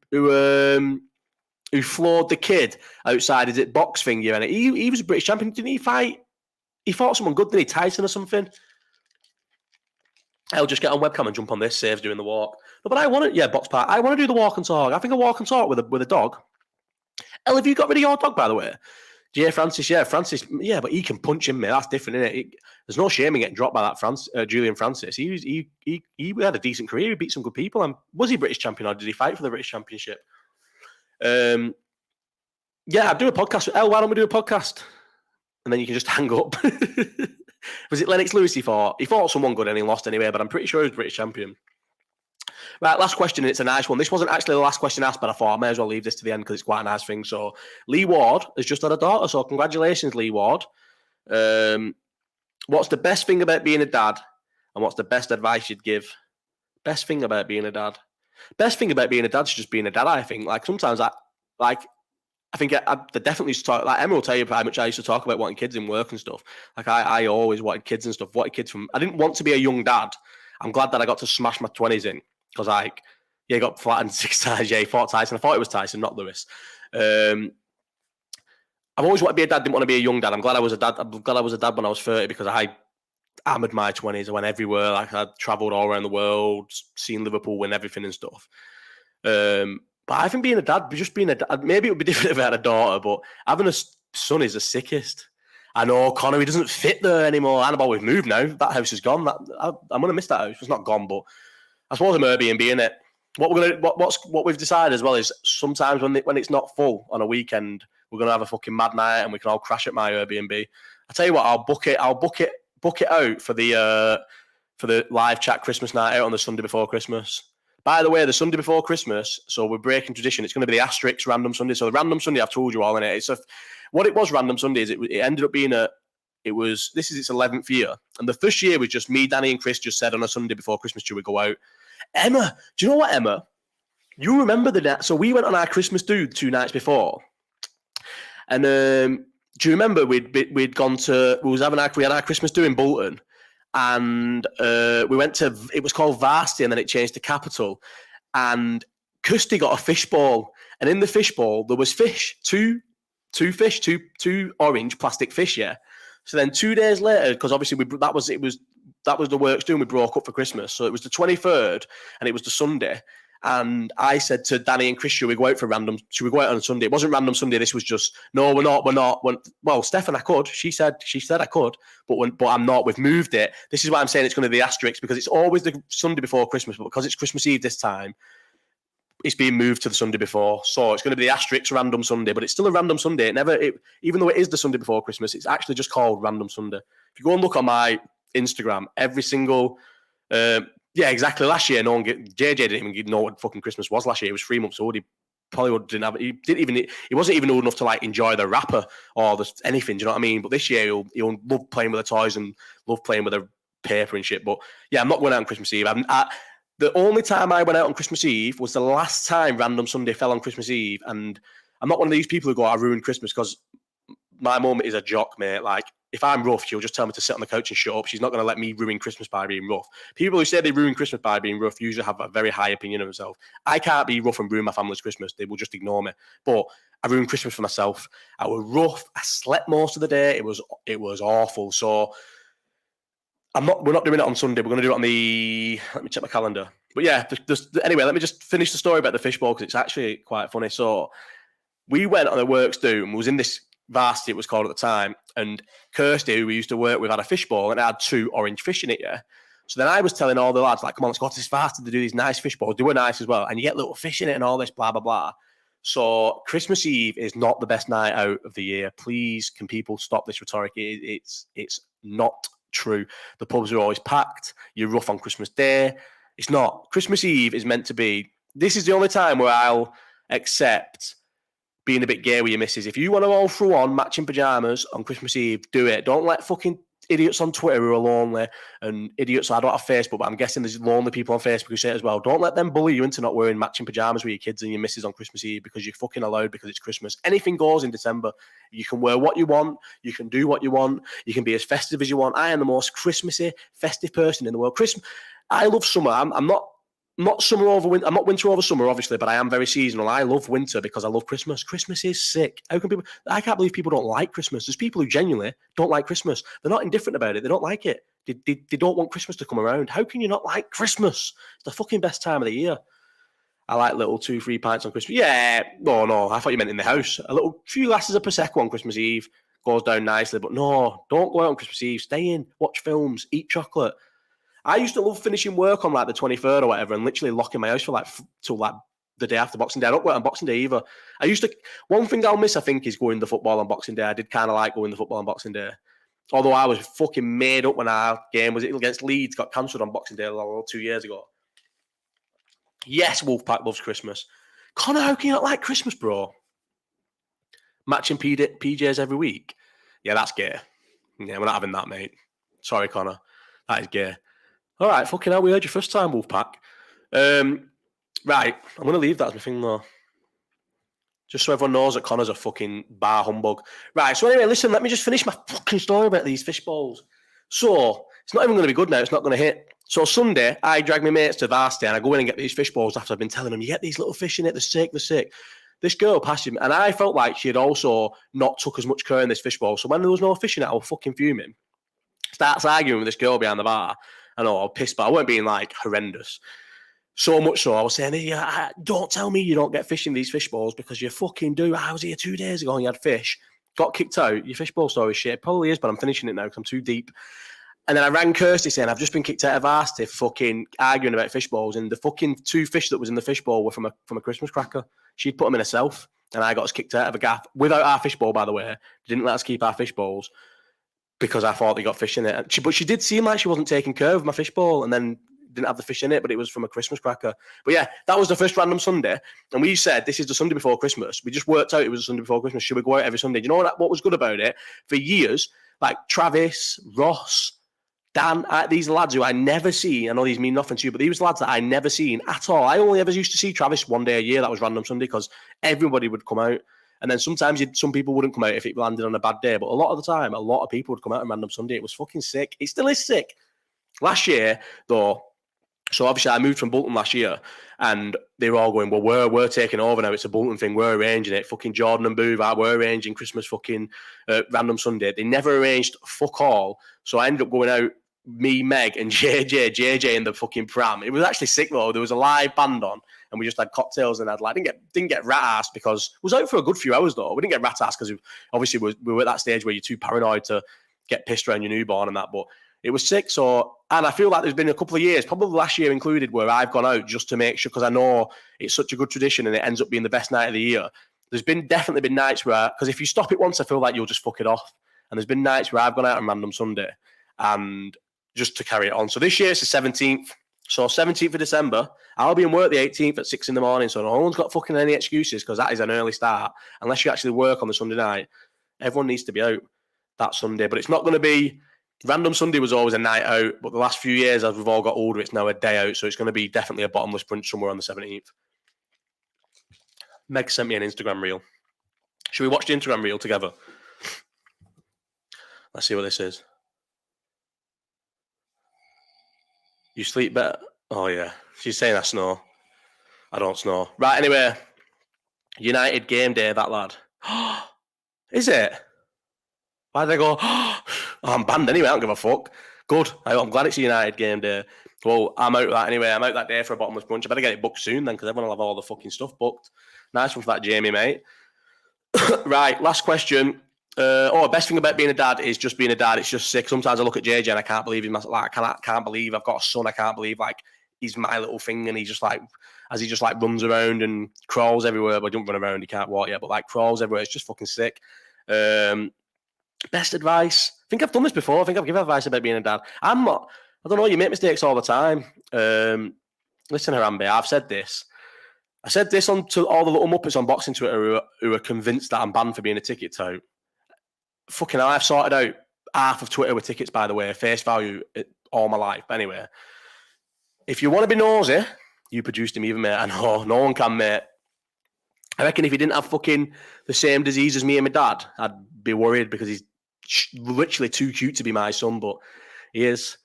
floored the kid outside. Is it box thing? Yeah, and he was a British champion. Didn't he fight? He fought someone good, didn't he? Tyson or something? I'll just get on webcam and jump on this. Saves doing the walk. No, but box part. I want to do the walk and talk. I think a walk and talk with a dog. Elle, have you got rid of your dog, by the way? J. Francis, yeah, but he can punch him, mate. That's different, isn't it? There's no shame in getting dropped by that Julian Francis. He had a decent career. He beat some good people. Was he British champion or did he fight for the British Championship? Yeah, I'd do a podcast. Elle, why don't we do a podcast? And then you can just hang up. Was it Lennox Lewis he fought? He fought someone good and he lost anyway, but I'm pretty sure he was British champion. Right, last question, and it's a nice one. This wasn't actually the last question asked, but I thought I may as well leave this to the end because it's quite a nice thing. So Lee Ward has just had a daughter, so congratulations, Lee Ward. What's the best thing about being a dad, and what's the best advice you'd give? Best thing about being a dad. Best thing about being a dad is just being a dad, I think. Like, sometimes I think I definitely used to talk, like Emma will tell you how much I used to talk about wanting kids in work and stuff. Like, I always wanted kids and stuff, wanted kids from, I didn't want to be a young dad. I'm glad that I got to smash my 20s in, because he got flattened 6 times, he fought Tyson. I thought it was Tyson, not Lewis. I've always wanted to be a dad, didn't want to be a young dad. I'm glad I was a dad when I was 30, because I hammered my 20s. I went everywhere. Like, I travelled all around the world, seen Liverpool win everything and stuff. But I think being a dad, just being a dad, maybe it would be different if I had a daughter, but having a son is the sickest. I know Connor, he doesn't fit there anymore. Annabelle, we've moved now. That house is gone. I'm going to miss that house. It's not gone, but I suppose I'm Airbnb in it. What we've decided as well is sometimes when it's not full on a weekend, we're going to have a fucking mad night and we can all crash at my Airbnb. I tell you what, I'll book it out for the live chat Christmas night out on the Sunday before Christmas. By the way, the Sunday before Christmas, so we're breaking tradition. It's going to be the Asterix Random Sunday. So the Random Sunday, I've told you all in it. What it was Random Sunday is it ended up being this is its 11th year. And the first year was just me, Danny and Chris just said on a Sunday before Christmas, should we go out? Emma, do you know what, Emma? You remember the night? So we went on our Christmas do 2 nights before. And do you remember we had our Christmas do in Bolton? And we went to, it was called Varsity, and then it changed to Capital. And Kirsty got a fishbowl, and in the fishbowl there was fish, two orange plastic fish. Yeah. So then 2 days later, because obviously that was the works doing. We broke up for Christmas, so it was the 23rd, and it was the Sunday. And I said to Danny and Chris, should we go out on a Sunday? It wasn't Random Sunday. This was just, no, we're not. Well, Steph, I could. She said I could, but I'm not. We've moved it. This is why I'm saying it's going to be the Asterix, because it's always the Sunday before Christmas, but because it's Christmas Eve this time, it's being moved to the Sunday before. So it's going to be the Asterix Random Sunday, but it's still a Random Sunday. Even though it is the Sunday before Christmas, it's actually just called Random Sunday. If you go and look on my Instagram, every single... yeah, exactly. Last year, JJ didn't even know what fucking Christmas was last year. He was 3 months old. He probably didn't have it. He wasn't even old enough to like enjoy the wrapper or anything. Do you know what I mean? But this year, he'll love playing with the toys and love playing with the paper and shit. But yeah, I'm not going out on Christmas Eve. The only time I went out on Christmas Eve was the last time Random Sunday fell on Christmas Eve. And I'm not one of these people who go, I ruined Christmas, because my mum is a jock, mate. Like, if I'm rough, she'll just tell me to sit on the couch and shut up. She's not going to let me ruin Christmas by being rough. People who say they ruin Christmas by being rough usually have a very high opinion of themselves. I can't be rough and ruin my family's Christmas. They will just ignore me. But I ruined Christmas for myself. I was rough. I slept most of the day. It was awful. So we're not doing it on Sunday. We're going to do it on let me check my calendar. But yeah, anyway, let me just finish the story about the fishbowl, because it's actually quite funny. So we went on a works do, and was in this Varsity, it was called at the time, and Kirsty, who we used to work with, had a fishbowl, and it had 2 orange fish in it, yeah. So then I was telling all the lads, like, come on, let's go to this Varsity to do these nice fish bowls. They were nice as well, and you get little fish in it and all this, blah, blah, blah. So Christmas Eve is not the best night out of the year. Please, can people stop this rhetoric? It's not true. The pubs are always packed. You're rough on Christmas Day. It's not. Christmas Eve is meant to be, this is the only time where I'll accept being a bit gay with your missus. If you want to all throw on matching pajamas on Christmas Eve, do it. Don't let fucking idiots on Twitter who are lonely, and idiots, I don't have Facebook, but I'm guessing there's lonely people on Facebook who say it as well. Don't let them bully you into not wearing matching pajamas with your kids and your missus on Christmas Eve, because you're fucking allowed, because it's Christmas. Anything goes in December. You can wear what you want. You can do what you want. You can be as festive as you want. I am the most Christmassy, festive person in the world. I love summer. I'm not summer over winter. I'm not winter over summer, obviously, but I am very seasonal. I love winter because I love Christmas. Christmas is sick. How can people? I can't believe people don't like Christmas. There's people who genuinely don't like Christmas. They're not indifferent about it. They don't like it. They don't want Christmas to come around. How can you not like Christmas? It's the fucking best time of the year. I like little 2-3 pints on Christmas. Yeah, no. I thought you meant in the house. A few glasses of Prosecco on Christmas Eve goes down nicely. But no, don't go out on Christmas Eve. Stay in, watch films, eat chocolate. I used to love finishing work on like the 23rd or whatever and literally locking my house for till the day after Boxing Day. I don't go out on Boxing Day either. One thing I'll miss, I think, is going to football on Boxing Day. I did kind of like going to football on Boxing Day. Although I was fucking made up when our game was against Leeds, got cancelled on Boxing Day 2 years ago. Yes, Wolfpack loves Christmas. Connor, how can you not like Christmas, bro? Matching PJs every week? Yeah, that's gay. Yeah, we're not having that, mate. Sorry, Connor. That is gay. All right, fucking hell, we heard you first time, Wolfpack. Right, I'm going to leave that as my thing, though. Just so everyone knows that Connor's a fucking bar humbug. Right, so anyway, listen, let me just finish my fucking story about these fish bowls. So, it's not even going to be good now. It's not going to hit. So, Sunday, I drag my mates to varsity and I go in and get these fish bowls after I've been telling them, you get these little fish in it, they're sick, they're sick. This girl passed him, and I felt like she had also not took as much care in this fish bowl. So, when there was no fish in it, I was fucking fuming. Starts arguing with this girl behind the bar. I know, I was pissed, but I weren't being like horrendous. So much so, I was saying, hey, don't tell me you don't get fish in these fish bowls because you fucking do. I was here 2 days ago and you had fish. Got kicked out. Your fish bowl story is shit. It probably is, but I'm finishing it now because I'm too deep. And then I rang Kirsty saying, I've just been kicked out of varsity fucking arguing about fish bowls. And the fucking 2 fish that was in the fish bowl were from a Christmas cracker. She'd put them in herself. And I got us kicked out of a gaff without our fish bowl, by the way. They didn't let us keep our fish bowls because I thought they got fish in it. But she did seem like she wasn't taking care of my fish bowl. And then didn't have the fish in it, but it was from a Christmas cracker. But yeah, that was the first random Sunday. And we said, this is the Sunday before Christmas. We just worked out it was the Sunday before Christmas. Should we go out every Sunday? Do you know what was good about it? For years, like Travis, Ross, Dan, these lads who I never seen, I know these mean nothing to you, but these lads that I never seen at all. I only ever used to see Travis one day a year. That was random Sunday because everybody would come out. And then sometimes some people wouldn't come out if it landed on a bad day. But a lot of the time, a lot of people would come out on random Sunday. It was fucking sick. It still is sick. Last year, though, so obviously I moved from Bolton last year and they were all going, well, we're taking over now. It's a Bolton thing. We're arranging it. Fucking Jordan and Booth, we're arranging Christmas fucking random Sunday. They never arranged fuck all. So I ended up going out, me, Meg and JJ in the fucking pram. It was actually sick though. There was a live band on and we just had cocktails and didn't get rat-assed because it was out for a good few hours though. We didn't get rat-assed because obviously we were at that stage where you're too paranoid to get pissed around your newborn and that, but it was sick. So, and I feel like there's been a couple of years, probably last year included, where I've gone out just to make sure, because I know it's such a good tradition and it ends up being the best night of the year. There's definitely been nights where, because if you stop it once, I feel like you'll just fuck it off. And there's been nights where I've gone out on random Sunday and just to carry it on. So this year it's the 17th. So 17th of December, I'll be in work the 18th at 6 a.m. So no one's got fucking any excuses because that is an early start. Unless you actually work on the Sunday night, everyone needs to be out that Sunday. But it's not going to be, random Sunday was always a night out, but the last few years, as we've all got older, it's now a day out. So it's going to be definitely a bottomless brunch somewhere on the 17th. Meg sent me an Instagram reel. Should we watch the Instagram reel together? Let's see what this is. You sleep better? Oh, yeah. She's saying I snore. I don't snore. Right, anyway. United game day, that lad. Is it? Why did I go, oh, I'm banned anyway, I don't give a fuck. Good. I'm glad it's a United game day. Well, I'm out that anyway. I'm out that day for a bottomless brunch. I better get it booked soon then, because everyone will have all the fucking stuff booked. Nice one for that, Jamie, mate. Right, last question. Best thing about being a dad is just being a dad. It's just sick. Sometimes I look at JJ and I can't believe him. Like, I can't believe I've got a son. I can't believe like he's my little thing, and he just runs around and crawls everywhere. But don't run around. He can't walk yet, but like crawls everywhere. It's just fucking sick. Best advice. I think I've done this before. I think I've given advice about being a dad. I don't know. You make mistakes all the time. Listen, Harambe, I've said this. I said this to all the little muppets on boxing Twitter who are convinced that I'm banned for being a ticket tout. Fucking hell, I've sorted out half of Twitter with tickets, by the way, face value all my life. But anyway, if you want to be nosy, you produced him even, mate. I know, no one can, mate. I reckon if he didn't have fucking the same disease as me and my dad, I'd be worried because he's literally too cute to be my son, but he is.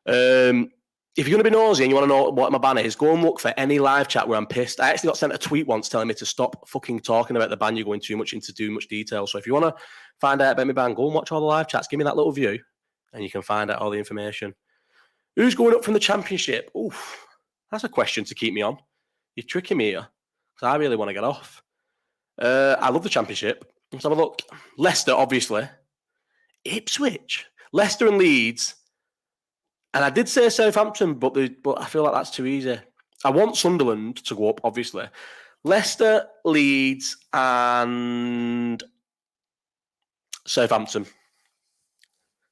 If you're going to be nosy and you want to know what my ban is, go and look for any live chat where I'm pissed. I actually got sent a tweet once telling me to stop fucking talking about the ban. You're going too much into too much detail. So if you want to find out about my ban, go and watch all the live chats. Give me that little view and you can find out all the information. Who's going up from the championship? Oof, that's a question to keep me on. You're tricking me here because I really want to get off. I love the championship. Let's have a look. Leicester, obviously. Ipswich. Leicester and Leeds. And I did say Southampton, but I feel like that's too easy. I want Sunderland to go up, obviously. Leicester, Leeds, and Southampton.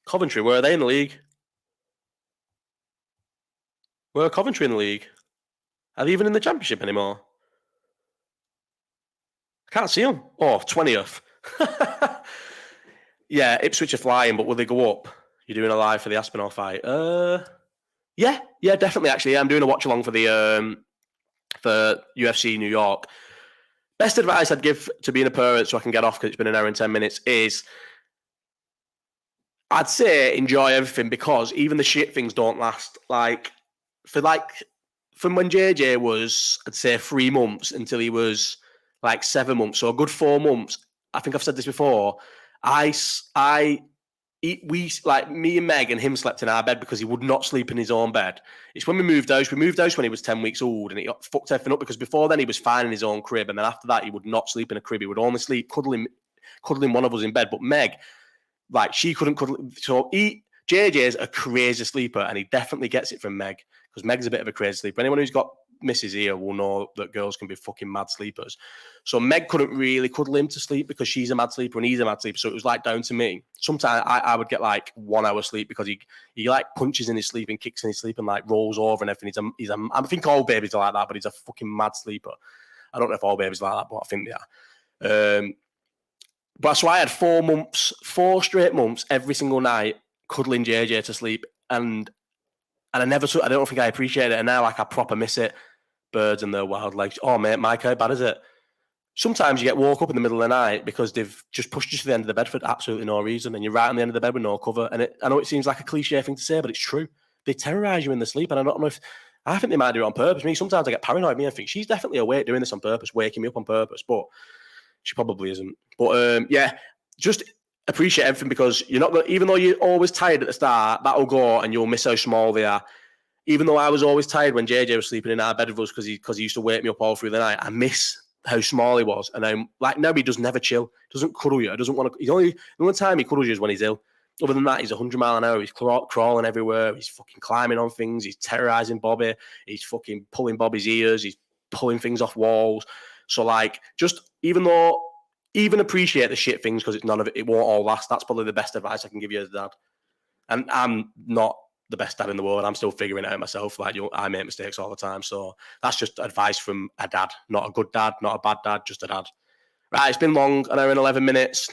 Coventry, where are they in the league? Where are Coventry in the league? Are they even in the Championship anymore? I can't see them. Oh, 20th. Yeah, Ipswich are flying, but will they go up? You're doing a live for the Aspinall fight? Yeah, definitely. Actually, yeah, I'm doing a watch along for the for UFC New York. Best advice I'd give to being a parent, so I can get off because it's been an hour and 10 minutes, is I'd say enjoy everything, because even the shit things don't last. From when JJ was, I'd say 3 months until he was like 7 months, so a good 4 months. I think I've said this before. Me and Meg and him slept in our bed because he would not sleep in his own bed. It's when we moved house. We moved house when he was 10 weeks old, and it fucked everything up, because before then he was fine in his own crib, and then after that he would not sleep in a crib. He would only sleep cuddling one of us in bed. But Meg, she couldn't cuddle. So JJ's a crazy sleeper, and he definitely gets it from Meg, because Meg's a bit of a crazy sleeper. Anyone who's got misses here will know that girls can be fucking mad sleepers. So Meg couldn't really cuddle him to sleep because she's a mad sleeper and he's a mad sleeper. So it was like down to me. Sometimes I would get like 1 hour sleep because he like punches in his sleep and kicks in his sleep and like rolls over and everything. I think all babies are like that, but he's a fucking mad sleeper. I don't know if all babies are like that, but I think they are. But so I had 4 straight months, every single night, cuddling JJ to sleep, and I don't think I appreciate it. And now, like, I proper miss it. Birds and their wild legs. Oh, mate, Mike, how bad is it? Sometimes you get woke up in the middle of the night because they've just pushed you to the end of the bed for absolutely no reason, and you're right on the end of the bed with no cover. And I know it seems like a cliche thing to say, but it's true. They terrorise you in the sleep, and I don't know if... I think they might do it on purpose. Sometimes I get paranoid. I think she's definitely awake doing this on purpose, waking me up on purpose, but she probably isn't. But, yeah, just appreciate everything, because you're not going to... Even though you're always tired at the start, that'll go and you'll miss how small they are. Even though I was always tired when JJ was sleeping in our bed with us because he used to wake me up all through the night, I miss how small he was. And I'm like, now he does never chill. Doesn't cuddle you. Doesn't want to. The only time he cuddles you is when he's ill. Other than that, he's 100 miles an hour. He's crawling everywhere. He's fucking climbing on things. He's terrorizing Bobby. He's fucking pulling Bobby's ears. He's pulling things off walls. So like, just even appreciate the shit things, because it's none of it. It won't all last. That's probably the best advice I can give you as a dad. And I'm not the best dad in the world. I'm still figuring it out myself. Like, I make mistakes all the time. So that's just advice from a dad. Not a good dad, not a bad dad, just a dad. Right, it's been long, an hour and 11 minutes.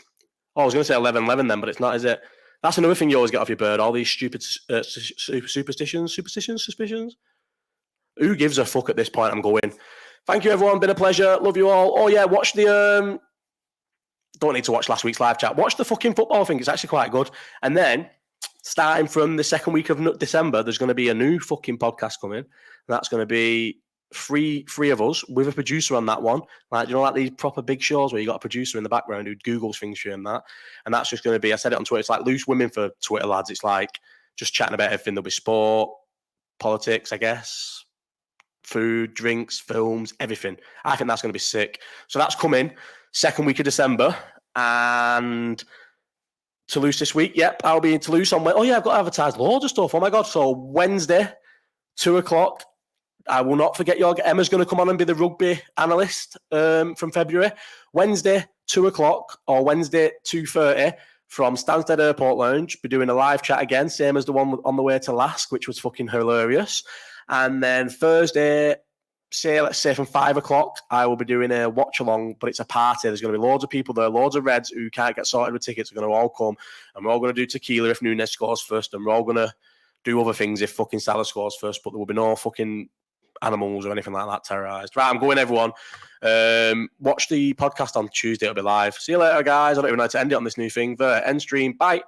Oh, I was going to say 11 then, but it's not, is it? That's another thing you always get off your bird, all these stupid suspicions. Who gives a fuck at this point? I'm going. Thank you, everyone. Been a pleasure. Love you all. Oh, yeah, watch the... Don't need to watch last week's live chat. Watch the fucking football thing. It's actually quite good. And then... starting from the second week of December, there's going to be a new fucking podcast coming. That's going to be three of us with a producer on that one. Like, you know, like these proper big shows where you got a producer in the background who Googles things for you and that. And that's just going to be, I said it on Twitter, it's like loose women for Twitter lads. It's like just chatting about everything. There'll be sport, politics, I guess, food, drinks, films, everything. I think that's going to be sick. So that's coming second week of December. And... Toulouse this week. Yep, I'll be in Toulouse on... Oh, yeah, I've got to advertise loads of stuff. Oh, my God. So Wednesday, 2:00, I will not forget Emma's going to come on and be the rugby analyst from February. Wednesday, 2:00 or Wednesday, 2:30 from Stansted Airport Lounge. Be doing a live chat again, same as the one on the way to Lask, which was fucking hilarious. And then Thursday... let's say from 5:00, I will be doing a watch along, but it's a party. There's going to be loads of people there, loads of Reds who can't get sorted with tickets are going to all come, and we're all going to do tequila if Nunes scores first, and we're all going to do other things if fucking Salah scores first, but there will be no fucking animals or anything like that terrorised. Right, I'm going, everyone. Watch the podcast on Tuesday. It'll be live. See you later, guys. I don't even know how to end it on this new thing. End stream. Bye.